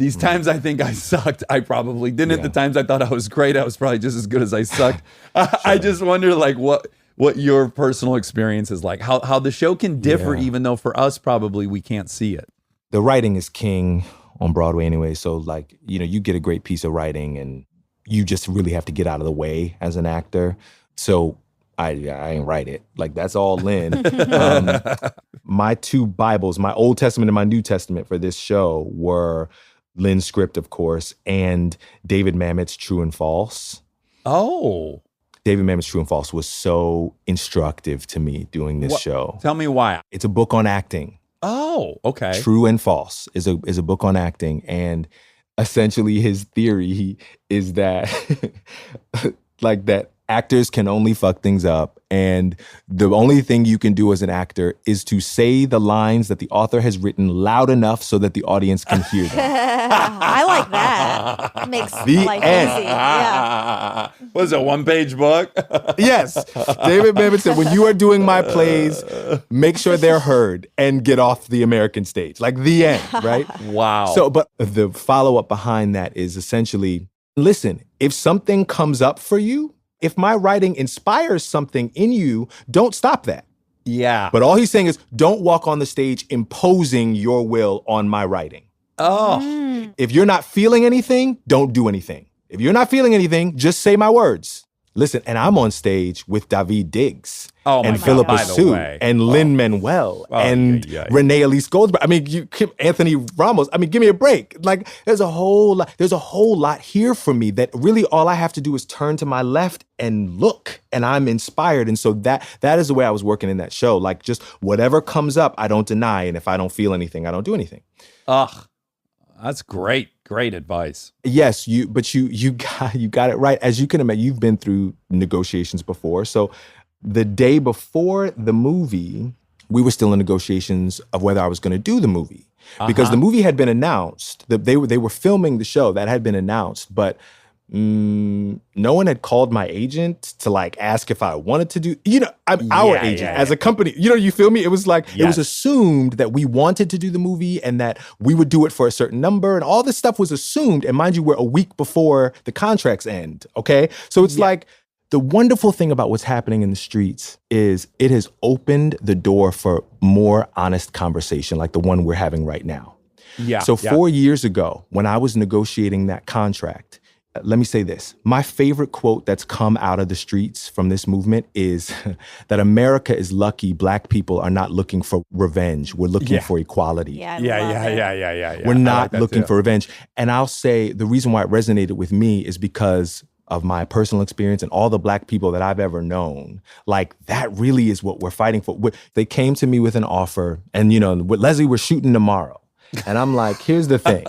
These times I think I sucked, I probably didn't. Yeah. The times I thought I was great, I was probably just as good as I sucked. I just wonder like what your personal experience is like, how the show can differ, Yeah. even though for us probably we can't see it. The writing is king on Broadway anyway. So like, you get a great piece of writing and you just really have to get out of the way as an actor. So I ain't write it. Like that's all Lynn. My two Bibles, my Old Testament and my New Testament for this show were Lynn's script, of course, and David Mamet's True and False. Oh. David Mamet's True and False was so instructive to me doing this show. Tell me why. It's a book on acting. Oh, okay. True and False is a book on acting, and essentially his theory is that like that actors can only fuck things up, and the only thing you can do as an actor is to say the lines that the author has written loud enough so that the audience can hear them. I like that. Makes The life end. easy. Yeah. What is it, a one-page book? Yes, David Mamet said, when you are doing my plays, make sure they're heard and get off the American stage. Like the end, right? Wow. So, but the follow-up behind that is essentially, listen, if something comes up for you, if my writing inspires something in you, don't stop that. yeah. But all he's saying is, don't walk on the stage imposing your will on my writing. Oh. If you're not feeling anything, don't do anything. If you're not feeling anything, just say my words. Listen, and I'm on stage with David Diggs Oh, my and God. Philippa By the Sue way. and Lin-Manuel and yeah. Renee Elise Goldsberg. I mean, Anthony Ramos. I mean, give me a break. Like, there's a whole lot here for me that really all I have to do is turn to my left and look, and I'm inspired. And so that is the way I was working in that show. Like, just whatever comes up, I don't deny, and if I don't feel anything, I don't do anything. Ugh. That's great. Great advice. Yes, you got it right. As you can imagine, you've been through negotiations before. So the day before the movie, we were still in negotiations of whether I was going to do the movie. Because the movie had been announced. They were filming the show. That had been announced, but no one had called my agent to like ask if I wanted to do, our agent as a company, you feel me? It was like, It was assumed that we wanted to do the movie and that we would do it for a certain number, and all this stuff was assumed. And mind you, we're a week before the contracts end. Okay. So it's like, the wonderful thing about what's happening in the streets is it has opened the door for more honest conversation like the one we're having right now. Yeah. So 4 years ago, when I was negotiating that contract, let me say this. My favorite quote that's come out of the streets from this movement is that America is lucky Black people are not looking for revenge. We're looking for equality. Yeah. Yeah. We're not looking for revenge. And I'll say the reason why it resonated with me is because of my personal experience and all the Black people that I've ever known. Like, that really is what we're fighting for. They came to me with an offer, and with Leslie, we're shooting tomorrow. And I'm like, here's the thing.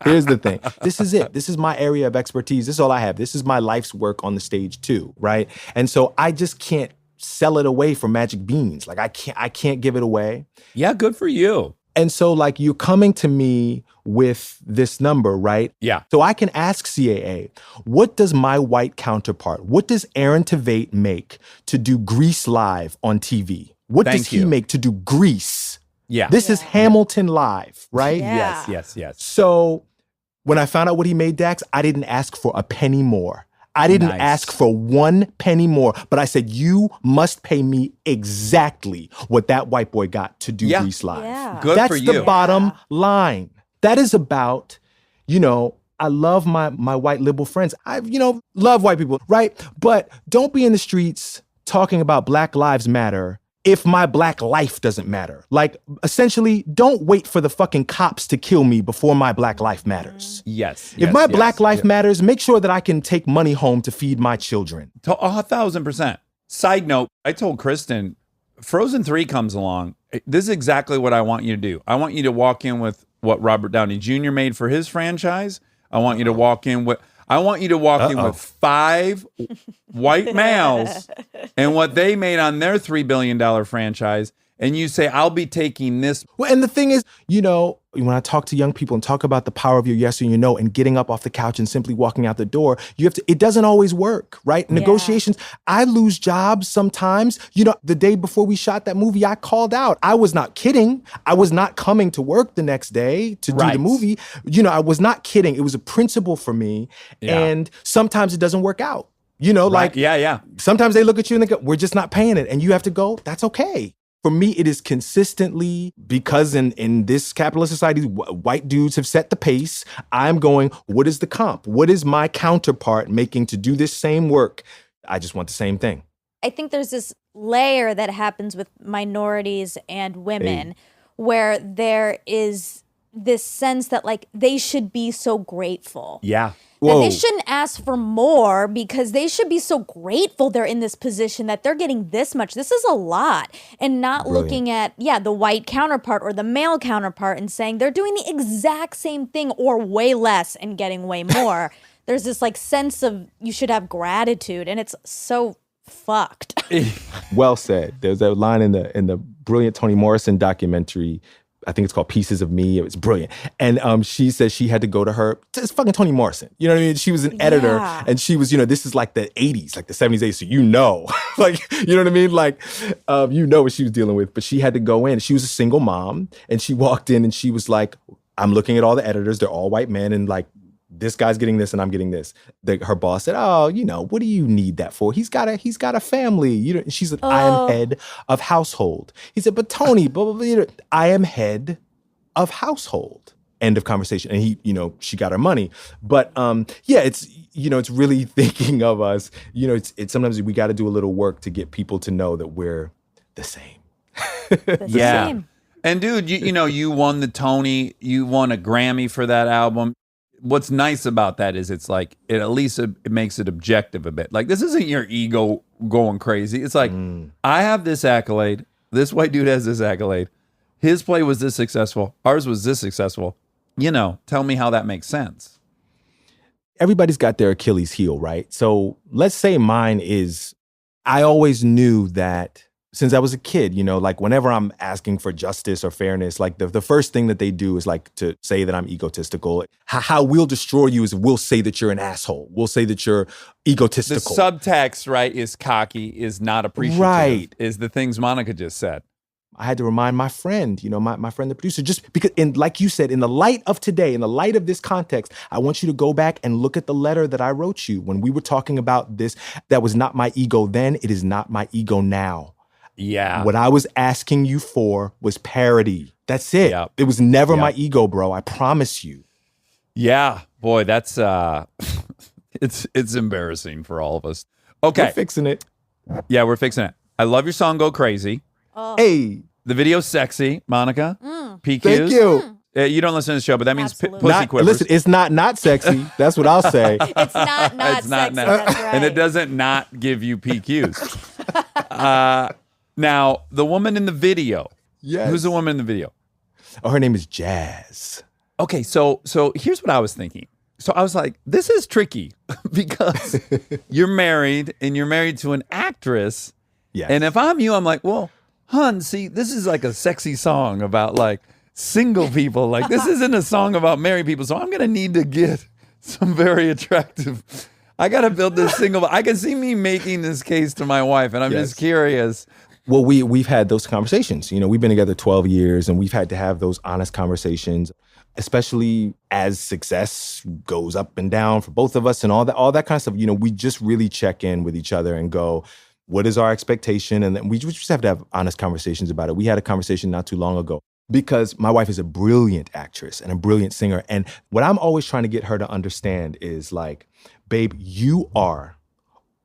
Here's the thing. This is it. This is my area of expertise. This is all I have. This is my life's work on the stage too, right? And so I just can't sell it away for magic beans. Like, I can't give it away. Yeah, good for you. And so like, you're coming to me with this number, right? Yeah. So I can ask CAA, what does my white counterpart, what does Aaron Tveit make to do Grease live on TV? What does he make to do Grease? Yeah. This is Hamilton live, right? Yeah. Yes. So when I found out what he made, Dax, I didn't ask for a penny more. I didn't ask for 1 penny more, but I said, you must pay me exactly what that white boy got to do Grease live. Yeah. Good That's for you. the bottom line. That is about, I love my white liberal friends. I, love white people, right? But don't be in the streets talking about Black Lives Matter if my Black life doesn't matter. Like, essentially, don't wait for the fucking cops to kill me before my Black life matters. Yes. If my Black life matters, make sure that I can take money home to feed my children. 1,000%. Side note, I told Kristen, Frozen 3 comes along. This is exactly what I want you to do. I want you to walk in with what Robert Downey Jr. made for his franchise. I want you to walk in with 5 white males and what they made on their $3 billion franchise. and you say, I'll be taking this. Well, and the thing is, when I talk to young people and talk about the power of your yes or your no and getting up off the couch and simply walking out the door, it doesn't always work, right? Yeah. Negotiations, I lose jobs sometimes. The day before we shot that movie, I called out. I was not kidding. I was not coming to work the next day to do the movie. I was not kidding. It was a principle for me. Yeah. And sometimes it doesn't work out. Sometimes they look at you and they go, we're just not paying it. And you have to go, that's okay. For me, it is consistently, because in this capitalist society, white dudes have set the pace. I'm going, what is the comp? What is my counterpart making to do this same work? I just want the same thing. I think there's this layer that happens with minorities and women where there is this sense that like they should be so grateful. Yeah. That they shouldn't ask for more because they should be so grateful they're in this position that they're getting this much. This is a lot. And not looking at, the white counterpart or the male counterpart and saying they're doing the exact same thing or way less and getting way more. There's this like sense of you should have gratitude, and it's so fucked. Well said. There's a line in the brilliant Toni Morrison documentary, I think it's called Pieces of Me. It was brilliant. And she said she had to go to her, it's fucking Toni Morrison. You know what I mean? She was an editor and she was, this is like the 80s, like the 70s, 80s. So like, you know what I mean? Like, what she was dealing with. But she had to go in. She was a single mom and she walked in and she was like, I'm looking at all the editors. They're all white men. And like, this guy's getting this and I'm getting this. Her boss said, what do you need that for? He's got a family. She said, I am head of household. He said, but Tony, blah, blah, blah, I am head of household. End of conversation. And he, she got her money. But it's, it's really thinking of us. It's sometimes we got to do a little work to get people to know that we're the same. The same. And dude, you won the Tony, you won a Grammy for that album. What's nice about that is it's like, at least it makes it objective a bit. Like, this isn't your ego going crazy. It's like, I have this accolade. This white dude has this accolade. His play was this successful. Ours was this successful. Tell me how that makes sense. Everybody's got their Achilles heel, right? So let's say mine is, I always knew that since I was a kid, like whenever I'm asking for justice or fairness, like the first thing that they do is like to say that I'm egotistical. How we'll destroy you is we'll say that you're an asshole. We'll say that you're egotistical. The subtext, right, is cocky, is not appreciative, right, is the things Monica just said. I had to remind my friend, my friend, the producer, just because, like you said, in the light of today, in the light of this context, I want you to go back and look at the letter that I wrote you when we were talking about this. That was not my ego then. It is not my ego now. Yeah. What I was asking you for was parity. That's it. Yep. It was never my ego, bro. I promise you. Yeah. Boy, that's it's embarrassing for all of us. Okay. We're fixing it. Yeah, we're fixing it. I love your song Go Crazy. Oh. Hey. The video's sexy, Monica. PQs. Thank you. You don't listen to the show, but that means pussy not, quivers. Listen, it's not sexy. That's what I'll say. It's not it's sexy. not. That's right. And it doesn't not give you PQs. Now, the woman in the video. Yes. Who's the woman in the video? Oh, her name is Jazz. Okay, so here's what I was thinking. So I was like, this is tricky because you're married and you're married to an actress. Yes. And if I'm you, I'm like, well, hun, see, this is like a sexy song about like single people. Like, this isn't a song about married people. So I'm going to need to get some very attractive. I got to build this single. I can see me making this case to my wife, and I'm just curious. Well, we've had those conversations. We've been together 12 years, and we've had to have those honest conversations, especially as success goes up and down for both of us and all that kind of stuff. We just really check in with each other and go, what is our expectation? And then we just have to have honest conversations about it. We had a conversation not too long ago because my wife is a brilliant actress and a brilliant singer. And what I'm always trying to get her to understand is like, babe, you are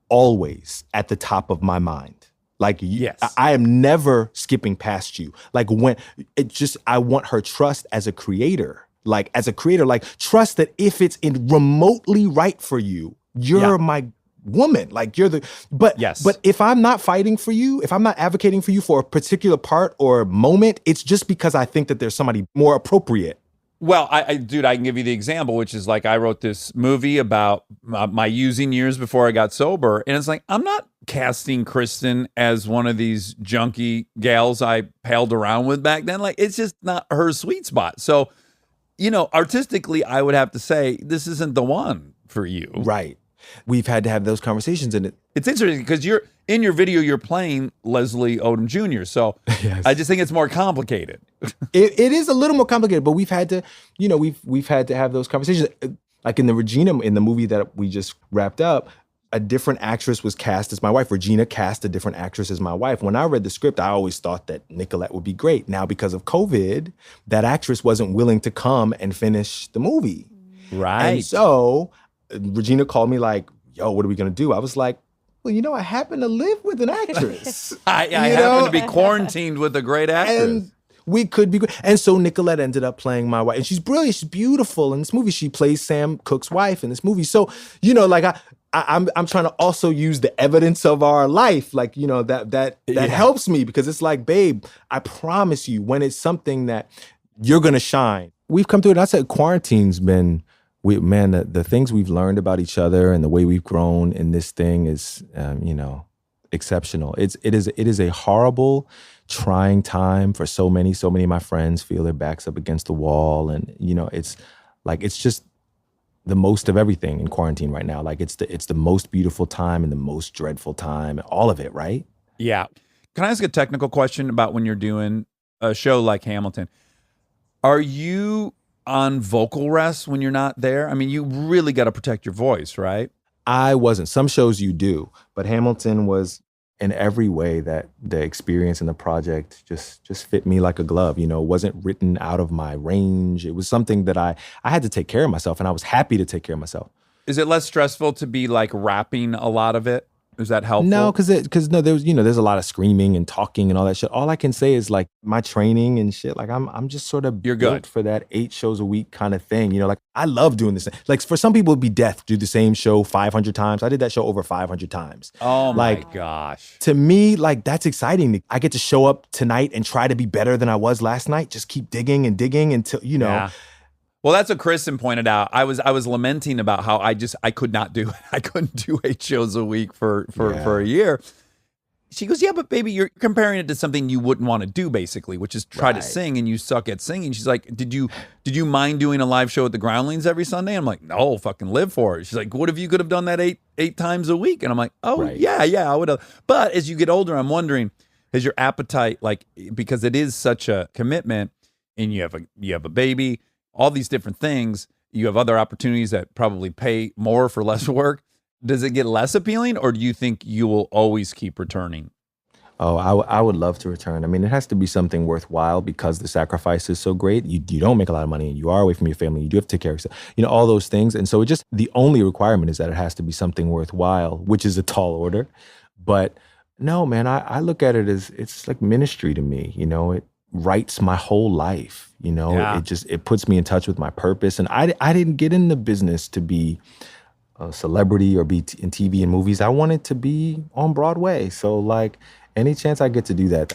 always at the top of my mind. Like, yes. I am never skipping past you. Like I want her trust as a creator. Like trust that if it's remotely right for you, you're my woman. Like but if I'm not fighting for you, if I'm not advocating for you for a particular part or moment, it's just because I think that there's somebody more appropriate. Well, dude, I can give you the example, which is like I wrote this movie about my using years before I got sober. And it's like, I'm not casting Kristen as one of these junky gals I palled around with back then. Like, it's just not her sweet spot. So, artistically, I would have to say this isn't the one for you. Right. We've had to have those conversations, and It's interesting because in your video, you're playing Leslie Odom Jr. So Yes. I just think it's more complicated. it is a little more complicated, but we've had to, we've had to have those conversations. Like in the movie that we just wrapped up, a different actress was cast as my wife. Regina cast a different actress as my wife. When I read the script, I always thought that Nicolette would be great. Now, because of COVID, that actress wasn't willing to come and finish the movie. Right. And so Regina called me like, yo, what are we going to do? I was like, well, I happen to live with an actress. I happen to be quarantined with a great actress. And we could be great. And so Nicolette ended up playing my wife. And she's brilliant. She's beautiful in this movie. She plays Sam Cooke's wife in this movie. So, I'm trying to also use the evidence of our life. Like, that helps me because it's like, babe, I promise you, when it's something that you're going to shine. We've come through it. I said quarantine's been, the things we've learned about each other and the way we've grown in this thing is, exceptional. It is a horrible, trying time for so many of my friends feel their backs up against the wall. And, it's just the most of everything in quarantine right now. Like it's the most beautiful time and the most dreadful time, all of it, right? Yeah. Can I ask a technical question about when you're doing a show like Hamilton? Are you on vocal rest when you're not there? I mean, you really got to protect your voice, right? I wasn't. Some shows you do, but Hamilton was in every way that the experience in the project just fit me like a glove. It wasn't written out of my range. It was something that I had to take care of myself, and I was happy to take care of myself. Is it less stressful to be like rapping a lot of it? Is that helpful? No, because there's a lot of screaming and talking and all that shit. All I can say is like my training and shit. Like I'm just sort of You're built good for that 8 shows a week kind of thing. Like I love doing this. Like for some people it'd be death to do the same show 500 times. I did that show over 500 times. Oh my like, gosh. To me, like that's exciting. I get to show up tonight and try to be better than I was last night. Just keep digging and digging until Yeah. Well, that's what Kristen pointed out. I was lamenting about how I could not do it. I couldn't do 8 shows a week for a year. She goes, yeah, but baby, you're comparing it to something you wouldn't want to do, basically, which is try to sing, and you suck at singing. She's like, did you mind doing a live show at the Groundlings every Sunday? I'm like, no, fucking live for it. She's like, what if you could have done that eight times a week? And I'm like, oh yeah, I would have. But as you get older, I'm wondering, has your appetite, like, because it is such a commitment, and you have a baby, all these different things, you have other opportunities that probably pay more for less work. Does it get less appealing, or do you think you will always keep returning? Oh, I would love to return. I mean, it has to be something worthwhile because the sacrifice is so great. You don't make a lot of money, and you are away from your family. You do have to take care of yourself. All those things. And so the only requirement is that it has to be something worthwhile, which is a tall order. But no, man, I look at it as it's like ministry to me. It writes my whole life. It puts me in touch with my purpose. And I didn't get in the business to be a celebrity or be in TV and movies. I wanted to be on Broadway. So like any chance I get to do that.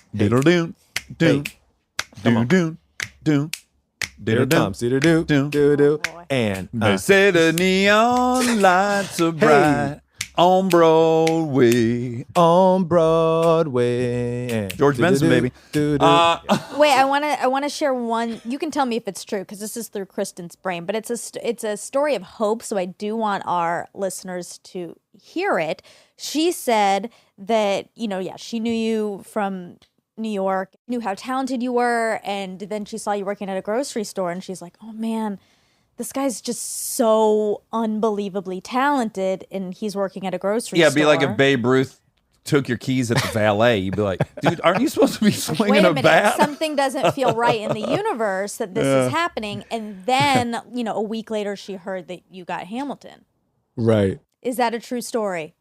And They say the neon lights are bright on Broadway. On Broadway. George Benson, baby. Wait, I want to share one. You can tell me if it's true because this is through Kristen's brain, but it's a story of hope. So I do want our listeners to hear it. She said that she knew you from New York, knew how talented you were, and then she saw you working at a grocery store, and she's like, oh man, this guy's just so unbelievably talented, and he's working at a grocery store. Yeah, it'd be like if Babe Ruth took your keys at the valet. You'd be like, dude, aren't you supposed to be swinging a bat? Something doesn't feel right in the universe that this is happening. And then, a week later, she heard that you got Hamilton. Right. Is that a true story?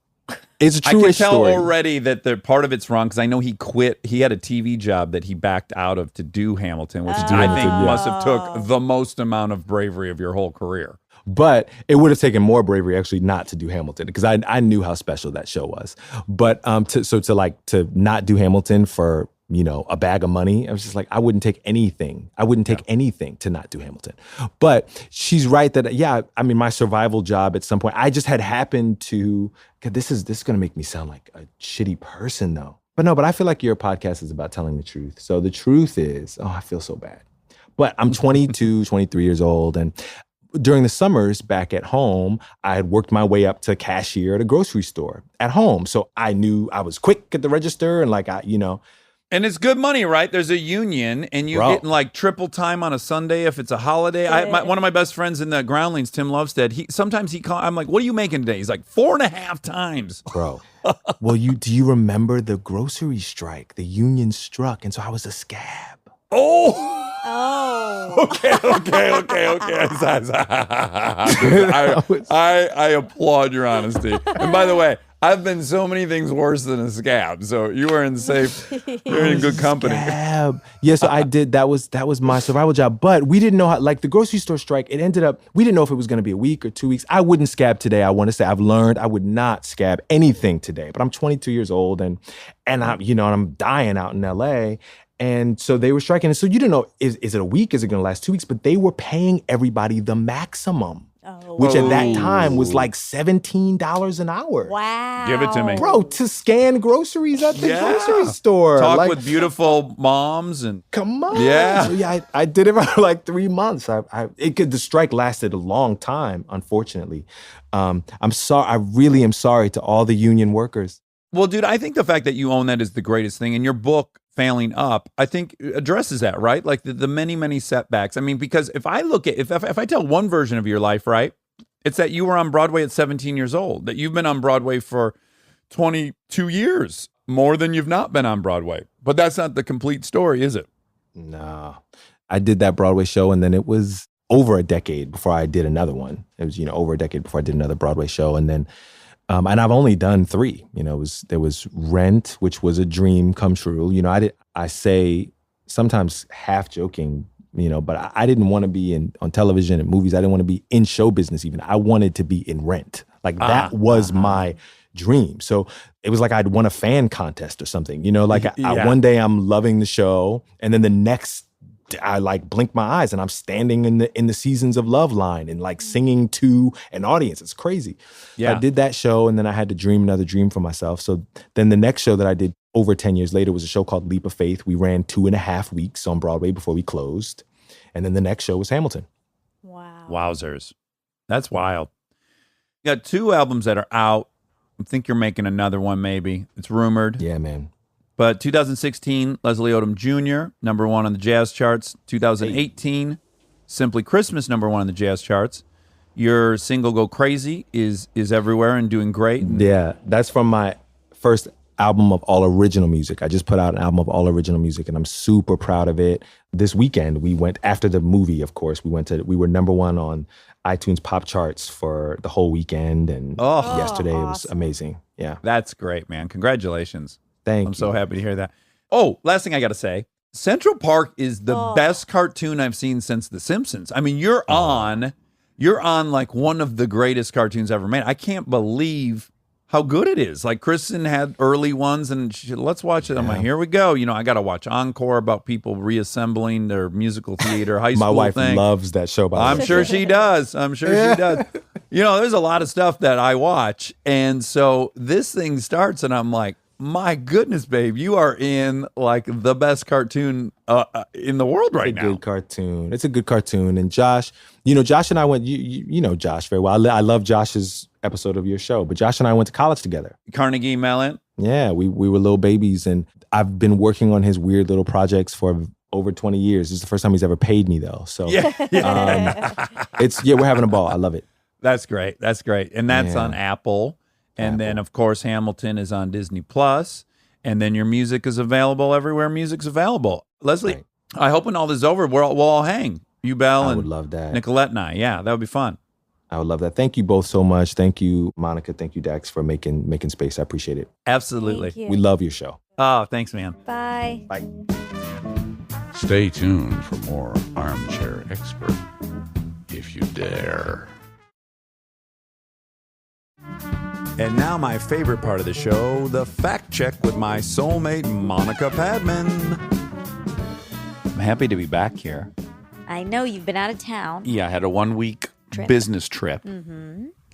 It's a true story. I can tell story. already that part of it's wrong because I know he quit. He had a TV job that he backed out of to do Hamilton, which I think must have took the most amount of bravery of your whole career. But it would have taken more bravery actually not to do Hamilton because I knew how special that show was. But to not do Hamilton for a bag of money. I was just like, I wouldn't take anything. I wouldn't take anything to not do Hamilton. But she's right that, my survival job at some point, I just had happened to, God, this is going to make me sound like a shitty person though. But no, but I feel like your podcast is about telling the truth. So the truth is, I feel so bad. But I'm 22, 23 years old. And during the summers back at home, I had worked my way up to cashier at a grocery store at home. So I knew I was quick at the register and And it's good money, right? There's a union, and you're getting like triple time on a Sunday if it's a holiday. One of my best friends in the Groundlings, Tim Lovestead, sometimes I'm like, what are you making today? He's like 4.5 times. Bro. Well, do you remember the grocery strike? The union struck, and so I was a scab. Oh. Okay. I applaud your honesty. And by the way, I've been so many things worse than a scab, so you are in you're in good company. Scab. Yeah, so I did. That was my survival job. But we didn't know how. Like the grocery store strike, it ended up. We didn't know if it was going to be a week or 2 weeks. I wouldn't scab today. I want to say I've learned I would not scab anything today. But I'm 22 years old, and I'm dying out in L.A. And so they were striking. And so you didn't know, is it a week? Is it going to last 2 weeks? But they were paying everybody the maximum, which at that time was like $17 an hour. Wow. Give it to me. Bro, to scan groceries at the grocery store. Talk with beautiful moms and... Come on. Yeah. So I did it for like 3 months. The strike lasted a long time, unfortunately. I'm sorry. I really am sorry to all the union workers. Well, dude, I think the fact that you own that is the greatest thing. And your book, Failing Up, I think addresses that, right? Like the many, many setbacks. I mean, because if I look at, if I tell one version of your life, right, it's that you were on Broadway at 17 years old, that you've been on Broadway for 22 years, more than you've not been on Broadway. But that's not the complete story, is it? No. I did that Broadway show, and then it was over a decade before I did another one. It was, over a decade before I did another Broadway show. And then and I've only done 3. There was Rent, which was a dream come true. I say sometimes half joking, but I didn't want to be on television and movies. I didn't want to be in show business even. I wanted to be in Rent. Like that was my dream. So it was like I'd won a fan contest or something. One day I'm loving the show, and then the next I like blink my eyes and I'm standing in the Seasons of Love line and like singing to an audience. It's crazy. Yeah. I did that show, and then I had to dream another dream for myself. So then the next show that I did over 10 years later was a show called Leap of Faith. We ran 2.5 weeks on Broadway before we closed. And then the next show was Hamilton. Wow. Wowzers. That's wild. You got 2 albums that are out. I think you're making another one maybe. It's rumored. Yeah, man. But 2016, Leslie Odom Jr., number 1 on the jazz charts. 2018, Simply Christmas, number 1 on the jazz charts. Your single Go Crazy is everywhere and doing great. Yeah, that's from my first album of all original music. I just put out an album of all original music, and I'm super proud of it. This weekend, we went, after the movie, of course, we were number 1 on iTunes pop charts for the whole weekend. And yesterday it was amazing. Yeah. That's great, man. Congratulations. Thank you. I'm so happy to hear that. Oh, last thing I got to say. Central Park is the best cartoon I've seen since The Simpsons. I mean, you're on like one of the greatest cartoons ever made. I can't believe how good it is. Like Kristen had early ones, and let's watch it. I'm like, here we go. I got to watch Encore about people reassembling their musical theater high school My wife thing. loves that show, by the way. I'm sure she does. She does. There's a lot of stuff that I watch. And so this thing starts, and I'm like, my goodness, babe, you are in like the best cartoon in the world right now. It's a good cartoon. It's a good cartoon. And Josh, Josh and I went, you know Josh very well. I love Josh's episode of your show, but Josh and I went to college together. Carnegie Mellon. Yeah, we were little babies, and I've been working on his weird little projects for over 20 years. This is the first time he's ever paid me though. So we're having a ball. I love it. That's great. And that's on Apple. And then, of course, Hamilton is on Disney Plus, and then your music is available everywhere music's available. Leslie, I hope when all this is over, we'll all hang. You, Belle, and I would love that. Nicolette and I. Yeah, that would be fun. I would love that. Thank you both so much. Thank you, Monica. Thank you, Dax, for making space. I appreciate it. Absolutely. Thank you. We love your show. Oh, thanks, man. Bye. Bye. Stay tuned for more Armchair Expert, if you dare. And now my favorite part of the show, the fact check with my soulmate, Monica Padman. I'm happy to be back here. I know you've been out of town. Yeah, I had a 1-week Trip. business trip.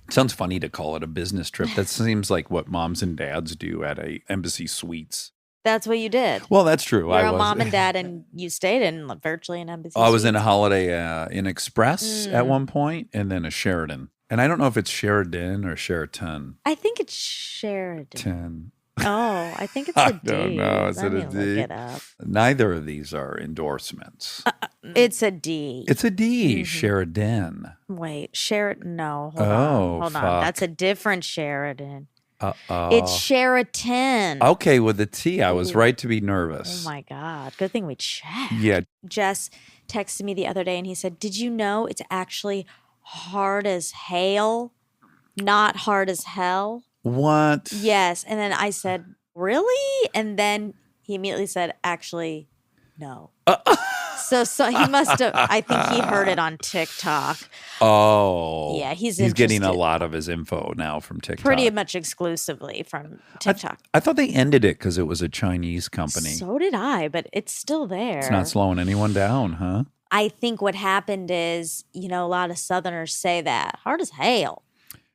Sounds funny to call it a business trip. That seems like what moms and dads do at a Embassy Suites. That's what you did. Well, that's true. You're a mom and dad, and you stayed in virtually an Embassy. I was in a Suites. Holiday Inn Express at one point, and then a Sheraton. And I don't know if it's Sheridan or Sheraton. I think it's Sheridan. 10. Oh, I think it's a D. I don't know. Is Let it a me look D? it up. Neither of these are endorsements. It's a D. It's a D, Sheridan. Wait, Sheridan? No, hold Oh, on. Hold fuck. on. That's a different Sheridan. Uh-oh. It's Sheraton. Okay, with the T, I was right to be nervous. Oh my God. Good thing we checked. Yeah. Jess texted me the other day and he said, "Did you know it's actually hard as hail, not hard as hell?" What? Yes. And then I said, "Really?" And then he immediately said, "Actually, no." So he must have, I think he heard it on TikTok. Oh. Yeah, he's getting a interested. lot of his info now from TikTok. Pretty much exclusively from TikTok. I thought they ended it because it was a Chinese company. So did I, but it's still there. It's not slowing anyone down, huh? I think what happened is, a lot of Southerners say that. Hard as hail.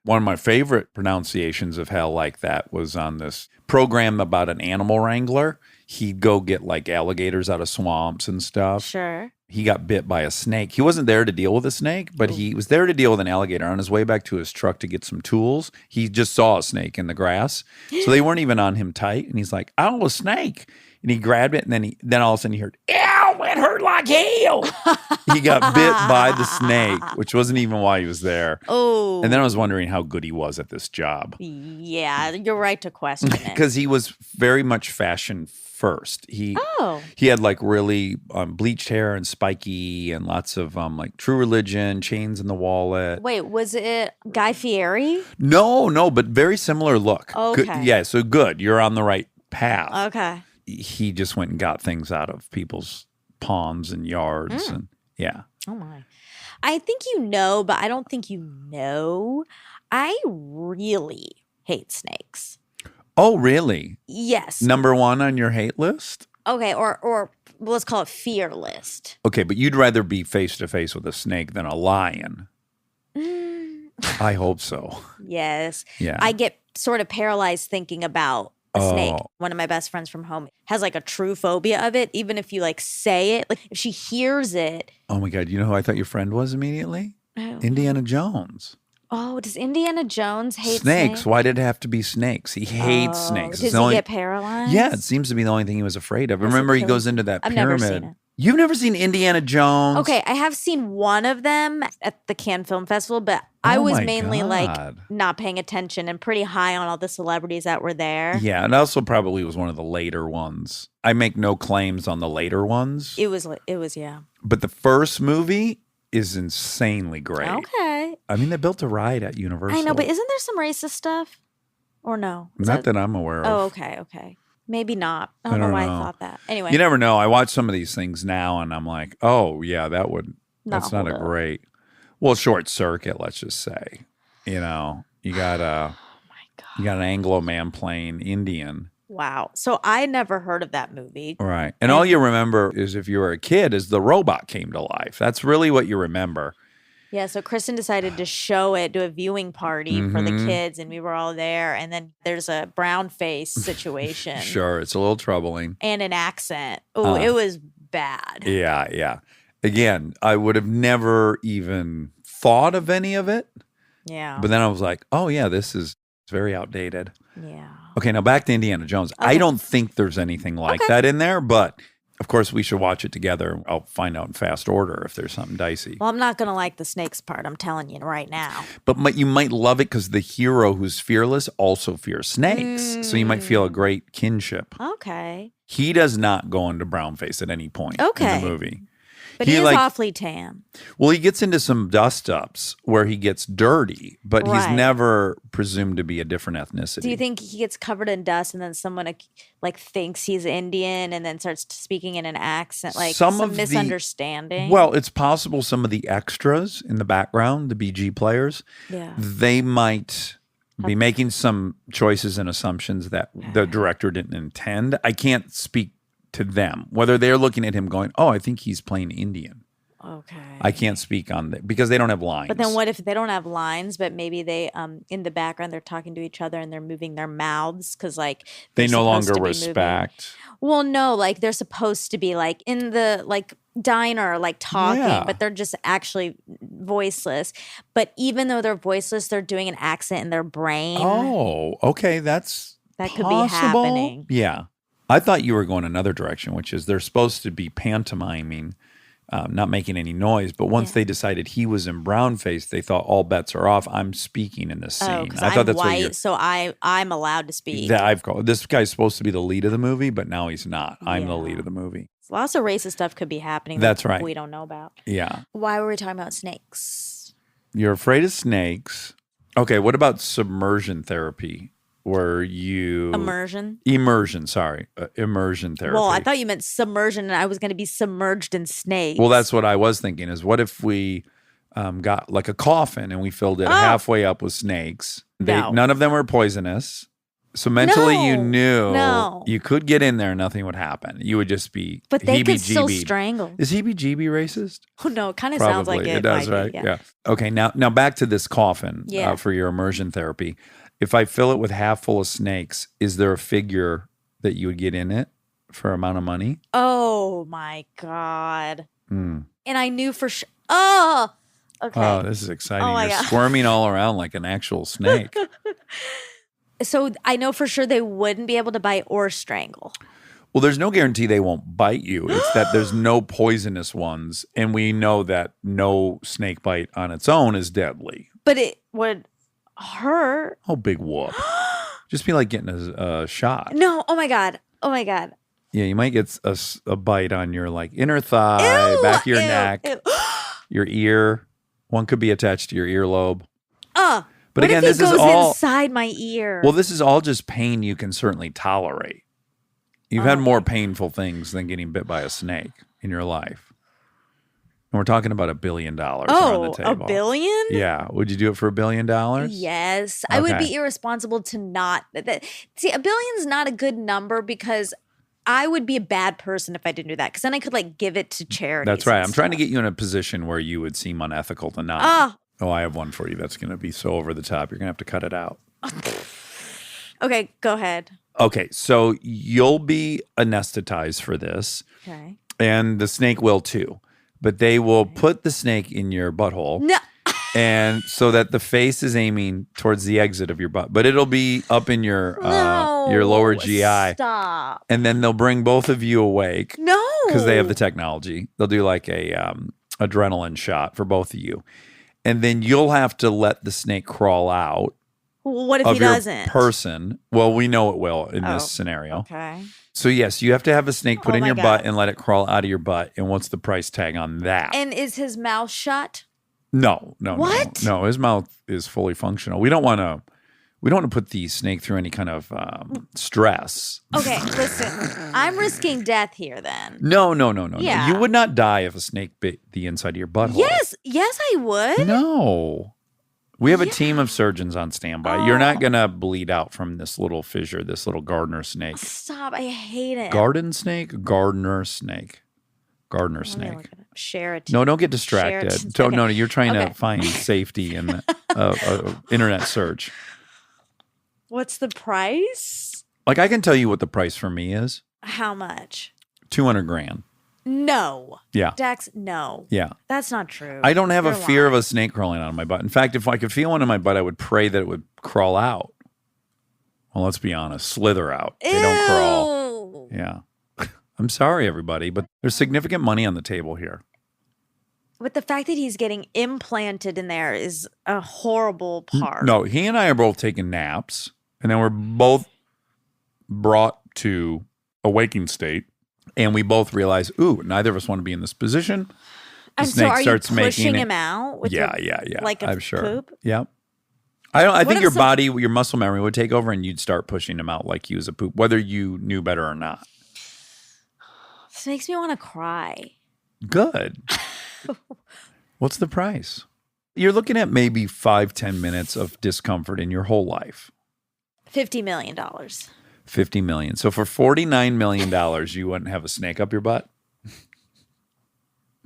One of my favorite pronunciations of hell like that was on this program about an animal wrangler. He'd go get like alligators out of swamps and stuff. Sure. He got bit by a snake. He wasn't there to deal with a snake, but he was there to deal with an alligator. On his way back to his truck to get some tools, he just saw a snake in the grass. So they weren't even on him tight. And he's like, "Oh, a snake." And he grabbed it, and then all of a sudden he heard, "Ow, it hurt like hell." He got bit by the snake, which wasn't even why he was there. Oh. And then I was wondering how good he was at this job. Yeah, you're right to question it. Because he was very much fashion first. He had like really bleached hair and spiky and lots of like True Religion, chains in the wallet. Wait, was it Guy Fieri? No, but very similar look. Okay. Good, yeah, so good. You're on the right path. Okay. He just went and got things out of people's ponds and yards. And yeah. Oh, my. I think you know, but I don't think you know. I really hate snakes. Oh, really? Yes. Number one on your hate list? Okay, or let's call it fear list. Okay, but you'd rather be face to face with a snake than a lion. I hope so. Yes. Yeah. I get sort of paralyzed thinking about a snake. Oh. One of my best friends from home has like a true phobia of it. Even if you like say it, like if she hears it. Oh my God. You know who I thought your friend was immediately? Oh, Indiana Jones. oh, does Indiana Jones hate Snakes. Why did it have to be snakes? He hates snakes. It's Does the he only- get paralyzed? Yeah, it seems to be the only thing he was afraid of. Was it Remember, he killed? goes into that I've pyramid. never seen it. You've never seen Indiana Jones? Okay, I have seen one of them at the Cannes Film Festival, but I Oh was my mainly God. like not paying attention and pretty high on all the celebrities that were there. Yeah, and also probably was one of the later ones. I make no claims on the later ones, It was, yeah. but the first movie is insanely great. Okay. I mean, they built a ride at Universal. I know, but isn't there some racist stuff? Or no? Is Not that I'm aware of. Oh, okay. Maybe not. I don't know why I thought that. Anyway. You never know. I watch some of these things now, and I'm like, oh yeah, that's not a hold up. great. Well, short circuit. Let's just say, you got Oh my God. you got an Anglo man playing Indian, Wow. So I never heard of that movie. right? And all you remember is if you were a kid, is the robot came to life. That's really what you remember. Yeah, so Kristen decided to show it, do a viewing party for the Mhm. kids, and we were all there. And then there's a brown face situation. Sure, it's a little troubling. And an accent. Oh, it was bad. Yeah. Again, I would have never even thought of any of it, Yeah. but then I was like, oh yeah, this is very outdated. Yeah. Okay, now back to Indiana Jones. I Okay. don't think there's anything like Okay. that in there, but of course we should watch it together. I'll find out in fast order if there's something dicey. Well, I'm not going to like the snakes part. I'm telling you right now. But you might love it because the hero who's fearless also fears snakes. So you might feel a great kinship. Okay. He does not go into brownface at any point in Okay. the movie. But he is like- awfully tan. Well, he gets into some dust-ups where he gets dirty, but he's Right. never presumed to be a different ethnicity. Do you think he gets covered in dust and then someone like thinks he's Indian and then starts speaking in an accent, like Some some of the- misunderstanding? Well, it's possible some of the extras in the background, the BG players, yeah. they might be making some choices and assumptions that the director didn't intend. I can't speak to them, whether they're looking at him going, oh, I think he's playing Indian. Okay. I can't speak on that because they don't have lines. But then what if they don't have lines, but maybe they in the background they're talking to each other and they're moving their mouths because like they they're no supposed longer to be respect. Well, no, like they're supposed to be like in the like diner, like talking, Yeah. but they're just actually voiceless. But even though they're voiceless, they're doing an accent in their brain. Oh, okay. That could be happening. Yeah. I thought you were going another direction, which is they're supposed to be pantomiming, not making any noise. But once they decided he was in brown face, they thought all bets are off. I'm speaking in this scene. Oh, because I thought I'm that's white, what so I'm allowed to speak. that I've called. This guy's supposed to be the lead of the movie, but now he's not. I'm the lead of the movie. Lots of racist stuff could be happening. That's right. We don't know about. Yeah. Why were we talking about snakes? You're afraid of snakes. Okay, what about submersion therapy? Where you Immersion immersion therapy. Well, I thought you meant submersion, and I was going to be submerged in snakes. Well, that's what I was thinking. Is what if we got like a coffin and we filled it halfway up with snakes? None of them were poisonous. So mentally, you knew you could get in there, and nothing would happen. You would just be. But they could heebie-jeebie. still strangle. Is heebie-jeebie racist? Oh no, it kind of sounds like it. It does, might right? be, Yeah. Okay, now back to this coffin for your immersion therapy. If I fill it with half full of snakes, is there a figure that you would get in it for amount of money? Oh my God. Mm. And I knew for sure. Oh, okay. Oh, this is exciting. Oh my You're God. squirming all around like an actual snake. So I know for sure they wouldn't be able to bite or strangle. Well, there's no guarantee they won't bite you. It's that there's no poisonous ones. And we know that no snake bite on its own is deadly. But it would hurt. Oh, big whoop. Just be like getting a shot. No. Oh my God. Oh my God. Yeah, you might get a bite on your like inner thigh, Ew, back of your ew, neck, ew. your ear. One could be attached to your earlobe. But what again, if this it is goes all inside my ear? well. This is all just pain you can certainly tolerate. You've had more painful things than getting bit by a snake in your life. And we're talking about $1 billion on the table. $1 billion? Yeah. Would you do it for $1 billion? Yes. I would be irresponsible to not. See, $1 billion's not a good number because I would be a bad person if I didn't do that. Because then I could like give it to charity. That's right. I'm trying to get you in a position where you would seem unethical to not. Oh, I have one for you that's going to be so over the top. You're going to have to cut it out. Okay, go ahead. Okay, so you'll be anesthetized for this. Okay. And the snake will too. But they will put the snake in your butthole. No. And so that the face is aiming towards the exit of your butt. But it'll be up in your lower GI. Stop. And then they'll bring both of you awake. No. Because they have the technology. They'll do like a adrenaline shot for both of you. And then you'll have to let the snake crawl out. What if of he your doesn't? person. Well, we know it will in this scenario. Okay. So yes, you have to have a snake put Oh in my your God. butt and let it crawl out of your butt. And what's the price tag on that? And is his mouth shut? No. What? No, his mouth is fully functional. We don't want to put the snake through any kind of stress. Okay, listen. I'm risking death here then. No. Yeah. You would not die if a snake bit the inside of your butthole. Yes, I would. No. We have a team of surgeons on standby. You're not going to bleed out from this little fissure, this little gardener snake. Stop. I hate it. Garden snake? Gardener snake. Gardener Let me snake. look it up. Share it. No, don't get distracted. Share it. No, you're trying Okay. to find safety in internet search. What's the price? Like I can tell you what the price for me is. How much? $200,000. No. Yeah. Dax, no. Yeah. That's not true. I don't have You're a fear of lying. a snake crawling out of my butt. In fact, if I could feel one in my butt, I would pray that it would crawl out. Well, let's be honest. Slither out. They don't crawl. Ew. Yeah. I'm sorry, everybody, but there's significant money on the table here. But the fact that he's getting implanted in there is a horrible part. No, he and I are both taking naps, and then we're both brought to a waking state, and we both realize, ooh, neither of us want to be in this position. The And so snake are starts you pushing making him out? With yeah. Like a I'm sure. poop? Yeah. I think if your some- body, your muscle memory would take over, and you'd start pushing him out like he was a poop, whether you knew better or not. This makes me want to cry. Good. What's the price? You're looking at maybe 5-10 minutes of discomfort in your whole life. $50 million. $50 million. So for $49 million, you wouldn't have a snake up your butt?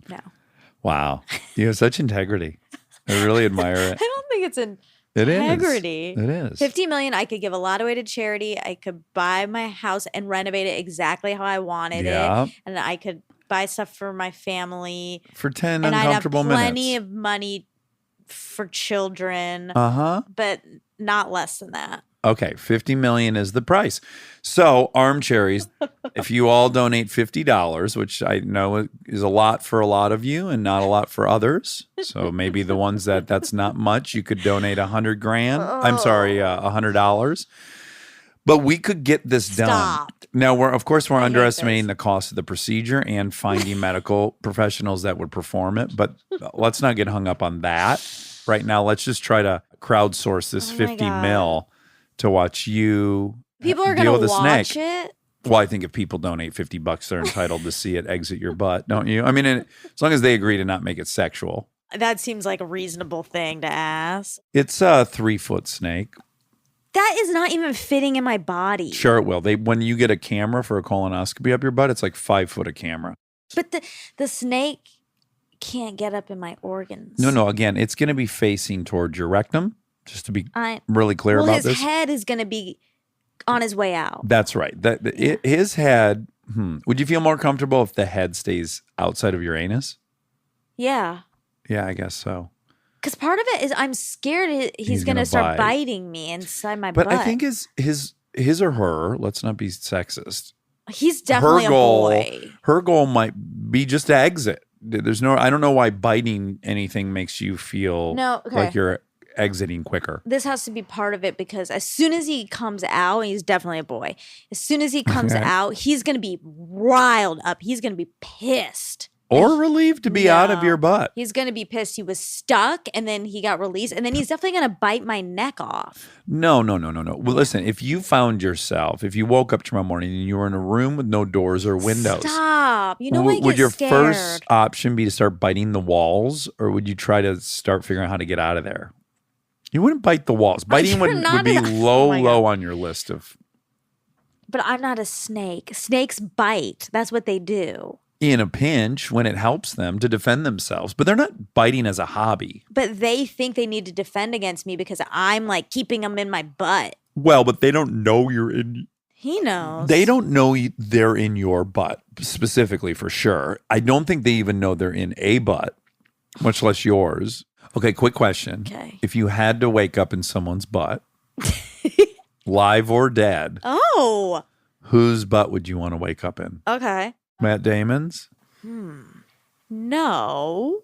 No. Wow. You have such integrity. I really admire it. I don't think it's It is. integrity. It is. $50 million, I could give a lot away to charity. I could buy my house and renovate it exactly how I wanted it. And I could buy stuff for my family. For 10 and uncomfortable I'd have plenty minutes. of money for children. Uh-huh. But not less than that. Okay, $50 million is the price. So, Armcharies, if you all donate $50, which I know is a lot for a lot of you and not a lot for others. So maybe the ones that's not much, you could donate $100,000. I'm sorry, $100. But we could get this done. Stop. Now, we're hate underestimating this. the cost of the procedure and finding medical professionals that would perform it. But let's not get hung up on that right now. Let's just try to crowdsource this Oh my 50 God. mil to watch you People are deal going to with a watch snake. it. Well, I think if people donate $50, they're entitled to see it exit your butt, don't you? I mean, as long as they agree to not make it sexual. That seems like a reasonable thing to ask. It's a 3-foot snake. That is not even fitting in my body. Sure, it will. When you get a camera for a colonoscopy up your butt, it's like 5 foot of camera. But the snake can't get up in my organs. No. Again, it's going to be facing towards your rectum. Just to be I- really clear well, about his this. head is going to be on his way out. That's right. His head. Would you feel more comfortable if the head stays outside of your anus? Yeah. Yeah, I guess so. Because part of it is I'm scared he's going gonna to start bite. biting me inside my But butt. I think his or her. Let's not be sexist. he's definitely a boy. Her goal might be just to exit. I don't know why biting anything makes you feel No, okay. like you're exiting quicker. This has to be part of it because as soon as he comes out, he's definitely a boy. As soon as he comes Okay. out, he's going to be riled up. He's going to be pissed. Or relieved to be out of No. your butt. He's going to be pissed. He was stuck and then he got released. And then he's definitely going to bite my neck off. No. Well, listen, if you found yourself, if you woke up tomorrow morning and you were in a room with no doors or windows, Stop. You know what? I would get your scared. first option be to start biting the walls, or would you try to start figuring out how to get out of there? You wouldn't bite the walls. Biting You're would not be an- low Oh my God. on your list of. But I'm not a snake. Snakes bite. That's what they do. In a pinch, when it helps them to defend themselves, but they're not biting as a hobby. But they think they need to defend against me because I'm like keeping them in my butt. Well, but they don't know you're in. He knows. They don't know they're in your butt specifically, for sure. I don't think they even know they're in a butt, much less yours. Okay, quick question. Okay. If you had to wake up in someone's butt, live or dead, Oh, whose butt would you want to wake up in? okay. Matt Damon's? No,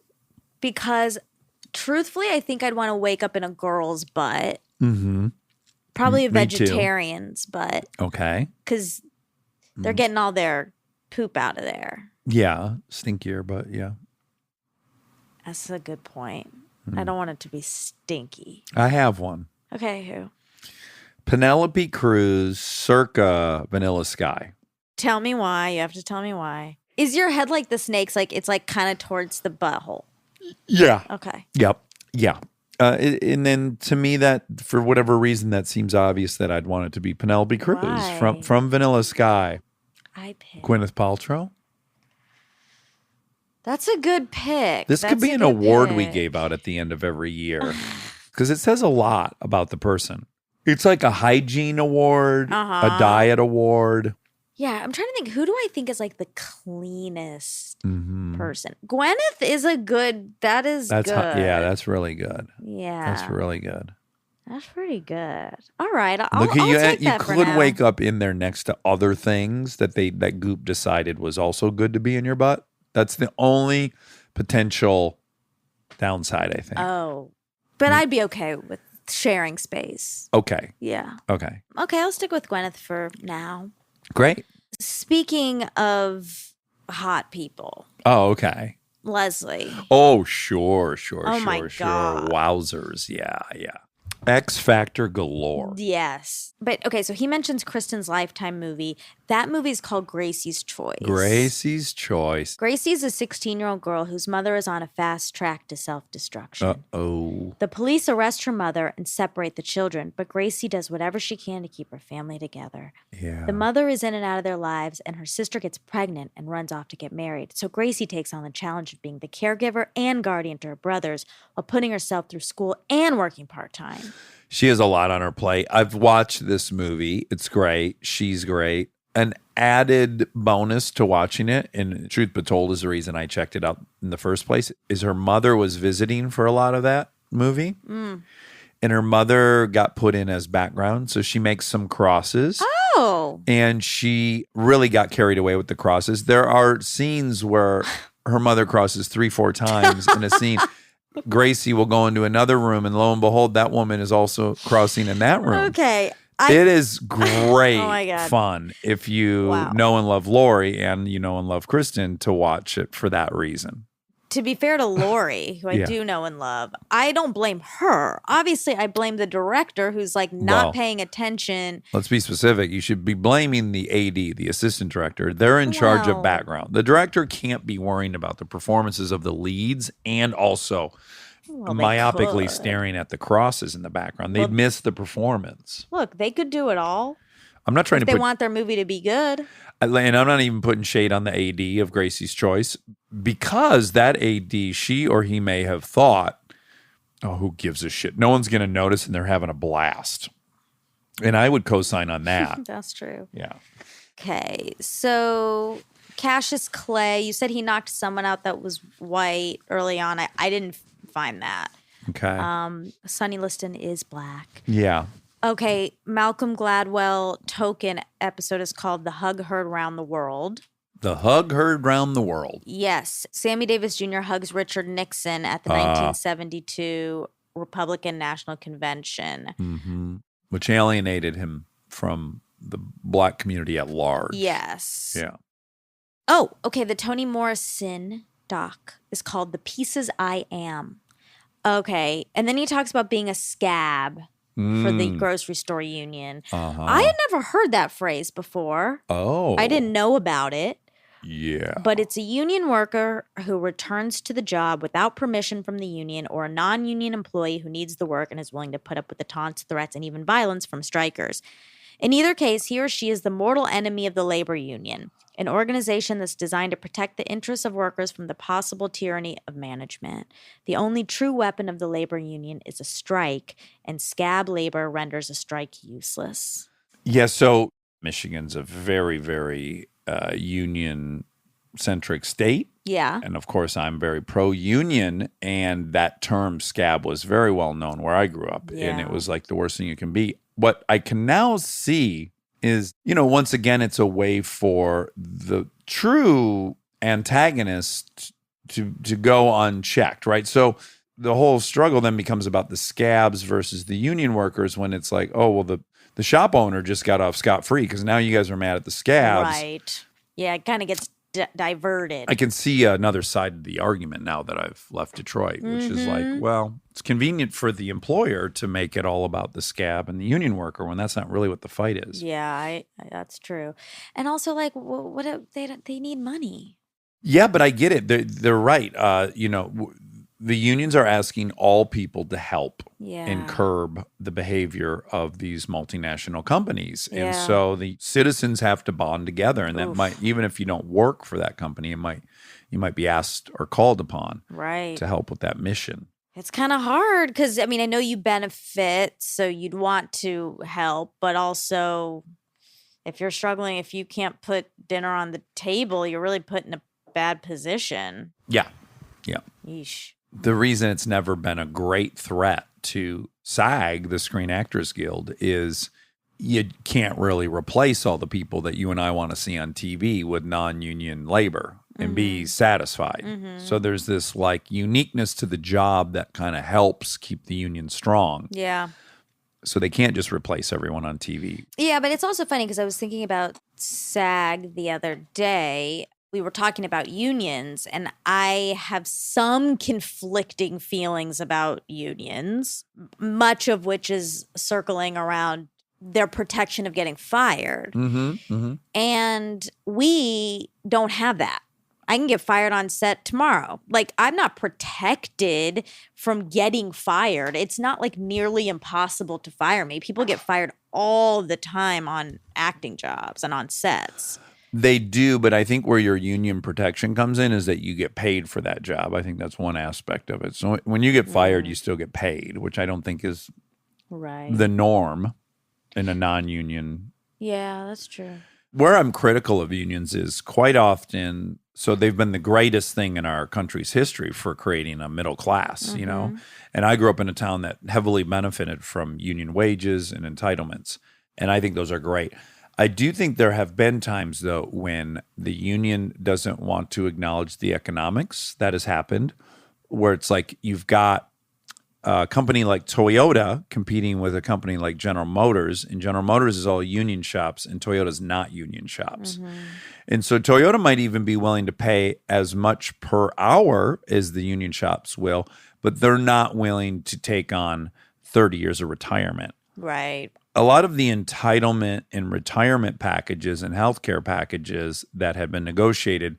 because truthfully, I think I'd want to wake up in a girl's butt. Mm-hmm. Probably a Me too. vegetarian's butt Okay. because they're getting all their poop out of there. Yeah. Stinkier, but yeah. That's a good point. I don't want it to be stinky. I have one. Okay, who? Penelope Cruz circa Vanilla Sky. Tell me why. You have to tell me why. Is your head like the snake's? Like it's like kind of towards the butthole. Yeah. Okay. Yep. Yeah. And then to me, that for whatever reason, that seems obvious that I'd want it to be Penelope Cruz Why? from Vanilla Sky. I pick. Gwyneth Paltrow. That's a good pick. This could That's be a an good award we pick. gave out at the end of every year because it says a lot about the person. It's like a hygiene award, Uh-huh. a diet award. Yeah, I'm trying to think. Who do I think is like the cleanest Mhm. person? Gwyneth is a good. That is That's good. yeah, that's really good. yeah. That's really good. That's pretty good. All right, I'll Look, you take that for could now. wake up in there next to other things that Goop decided was also good to be in your butt. That's the only potential downside, I think. Oh, but I'd be okay with sharing space. Okay. Yeah. Okay. Okay, I'll stick with Gwyneth for now. Great. Speaking of hot people, Oh, okay. Leslie. Oh, sure. Oh my God. Wowzers. Yeah. X Factor galore. Yes. But okay, so he mentions Kristen's Lifetime movie. That movie's called Gracie's Choice. Gracie's Choice. Gracie's a 16-year-old girl whose mother is on a fast track to self-destruction. Uh-oh. The police arrest her mother and separate the children, but Gracie does whatever she can to keep her family together. Yeah. The mother is in and out of their lives, and her sister gets pregnant and runs off to get married. So Gracie takes on the challenge of being the caregiver and guardian to her brothers while putting herself through school and working part-time. She has a lot on her plate. I've watched this movie. It's great. She's great. An added bonus to watching it, and truth be told is the reason I checked it out in the first place, is her mother was visiting for a lot of that movie. And her mother got put in as background, so she makes some crosses. Oh. And she really got carried away with the crosses. There are scenes where her mother crosses 3-4 times in a scene. Gracie will go into another room, and lo and behold, that woman is also crossing in that room. Okay. It is great Oh my God. fun if you know and love Lori and you know and love Kristen to watch it for that reason. To be fair to Lori, who I do know and love, I don't blame her. Obviously, I blame the director who's like not paying attention. Let's be specific. You should be blaming the AD, the assistant director. They're in charge of background. The director can't be worrying about the performances of the leads and also myopically staring at the crosses in the background. They'd miss the performance. Look, they could do it all. I'm not trying if to they want their movie to be good. And I'm not even putting shade on the AD of Gracie's Choice because that AD, she or he may have thought, oh, who gives a shit? No one's going to notice and they're having a blast. And I would co-sign on that. That's true. Yeah. Okay, so Cassius Clay, you said he knocked someone out that was white early on. I didn't find that. Okay. Sonny Liston is black. Yeah. Okay, Malcolm Gladwell token episode is called The Hug Heard Round the World. The Hug Heard Round the World. Yes. Sammy Davis Jr. hugs Richard Nixon at the 1972 Republican National Convention. Which alienated him from the black community at large. Yes. Yeah. Oh, okay. The Toni Morrison doc is called The Pieces I Am. Okay. And then he talks about being a scab for the grocery store union. I had never heard that phrase before. Oh. I didn't know about it. Yeah. But it's a union worker who returns to the job without permission from the union or a non-union employee who needs the work and is willing to put up with the taunts, threats, and even violence from strikers. In either case, he or she is the mortal enemy of the labor union, an organization that's designed to protect the interests of workers from the possible tyranny of management. The only true weapon of the labor union is a strike, and scab labor renders a strike useless. Yeah, so Michigan's a very, very union-centric state. Yeah. And of course, I'm very pro-union, and that term scab was very well known where I grew up, and it was like the worst thing you can be. What I can now see is, once again, it's a way for the true antagonist to go unchecked, right? So the whole struggle then becomes about the scabs versus the union workers when it's like, oh, well, the shop owner just got off scot-free because now you guys are mad at the scabs. Right. Yeah, it kind of gets diverted. I can see another side of the argument now that I've left Detroit, which is like, well, it's convenient for the employer to make it all about the scab and the union worker when that's not really what the fight is. Yeah, that's true. And also, like, what they need money. Yeah, but I get it. They're right. The unions are asking all people to help and curb the behavior of these multinational companies. Yeah. And so the citizens have to bond together. And that might, even if you don't work for that company, you might be asked or called upon to help with that mission. It's kind of hard because, I know you benefit, so you'd want to help. But also, if you're struggling, if you can't put dinner on the table, you're really put in a bad position. Yeah. Yeah. Yeesh. The reason it's never been a great threat to SAG, the Screen Actors Guild, is you can't really replace all the people that you and I want to see on TV with non-union labor and be satisfied. So there's this like uniqueness to the job that kind of helps keep the union strong. Yeah. So they can't just replace everyone on TV. Yeah, but it's also funny because I was thinking about SAG the other day. We were talking about unions, and I have some conflicting feelings about unions, much of which is circling around their protection of getting fired. Mm-hmm. And we don't have that. I can get fired on set tomorrow. Like, I'm not protected from getting fired. It's not like nearly impossible to fire me. People get fired all the time on acting jobs and on sets. They do, but I think where your union protection comes in is that you get paid for that job. I think that's one aspect of it. So when you get fired, you still get paid, which I don't think is the norm in a non-union. Yeah, that's true. Where I'm critical of unions is quite often, so they've been the greatest thing in our country's history for creating a middle class, you know? And I grew up in a town that heavily benefited from union wages and entitlements. And I think those are great. I do think there have been times, though, when the union doesn't want to acknowledge the economics that has happened, where it's like you've got a company like Toyota competing with a company like General Motors, and General Motors is all union shops and Toyota's not union shops. And so Toyota might even be willing to pay as much per hour as the union shops will, but they're not willing to take on 30 years of retirement. Right. A lot of the entitlement and retirement packages and healthcare packages that have been negotiated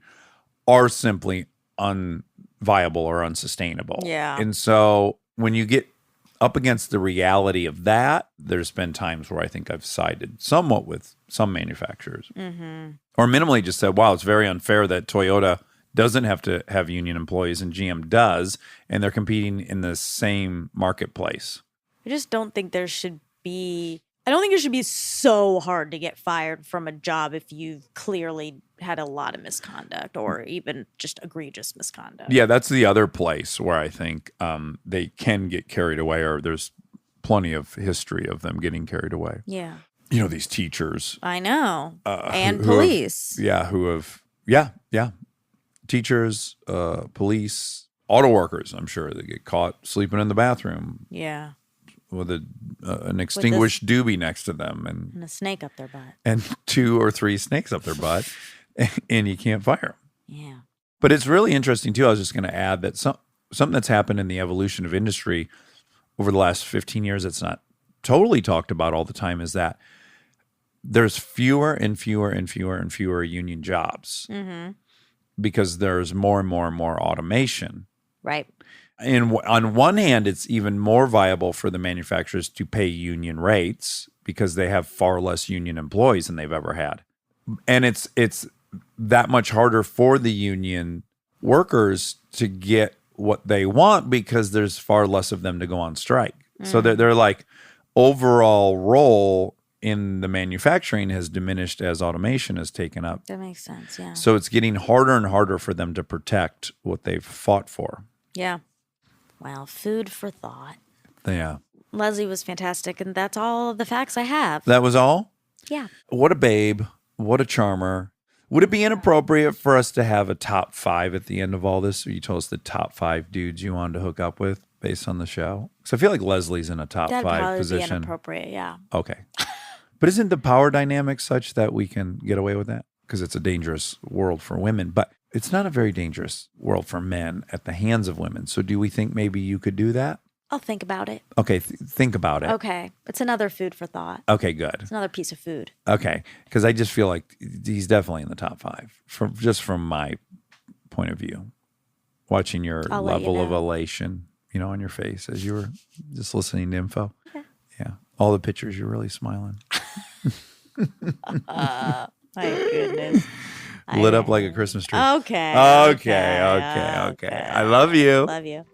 are simply unviable or unsustainable. Yeah. And so when you get up against the reality of that, there's been times where I think I've sided somewhat with some manufacturers. Or minimally just said, wow, it's very unfair that Toyota doesn't have to have union employees and GM does, and they're competing in the same marketplace. I just don't think there should be... I don't think it should be so hard to get fired from a job if you've clearly had a lot of misconduct or even just egregious misconduct. Yeah, that's the other place where I think they can get carried away, or there's plenty of history of them getting carried away. Yeah. You know, these teachers. I know. And who police. Teachers, police, auto workers, I'm sure, they get caught sleeping in the bathroom. Yeah. With an extinguished doobie next to them And a snake up their butt. and 2 or 3 snakes up their butt, and you can't fire them. Yeah. But it's really interesting, too. I was just going to add that something that's happened in the evolution of industry over the last 15 years that's not totally talked about all the time is that there's fewer and fewer and fewer and fewer union jobs because there's more and more and more automation. Right. And on one hand, it's even more viable for the manufacturers to pay union rates because they have far less union employees than they've ever had. And it's that much harder for the union workers to get what they want because there's far less of them to go on strike. So they're like overall role in the manufacturing has diminished as automation has taken up. That makes sense, yeah. So it's getting harder and harder for them to protect what they've fought for. Yeah. Well, food for thought. Yeah. Leslie was fantastic, and that's all of the facts I have. That was all? Yeah. What a babe. What a charmer. Would it be inappropriate for us to have a top 5 at the end of all this? Or you told us the top 5 dudes you wanted to hook up with based on the show? Because I feel like Leslie's in a top That'd 5 probably position. be inappropriate, yeah. Okay. But isn't the power dynamic such that we can get away with that? Because it's a dangerous world for women. But it's not a very dangerous world for men at the hands of women. So do we think maybe you could do that? I'll think about it. Okay, think about it. Okay. It's another food for thought. Okay, good. It's another piece of food. Okay, because I just feel like he's definitely in the top 5, from my point of view. Watching your level of elation, on your face as you were just listening to info. Okay. Yeah, all the pictures, you're really smiling. My goodness. Lit up like a Christmas tree. Okay. Okay. I love you. Love you.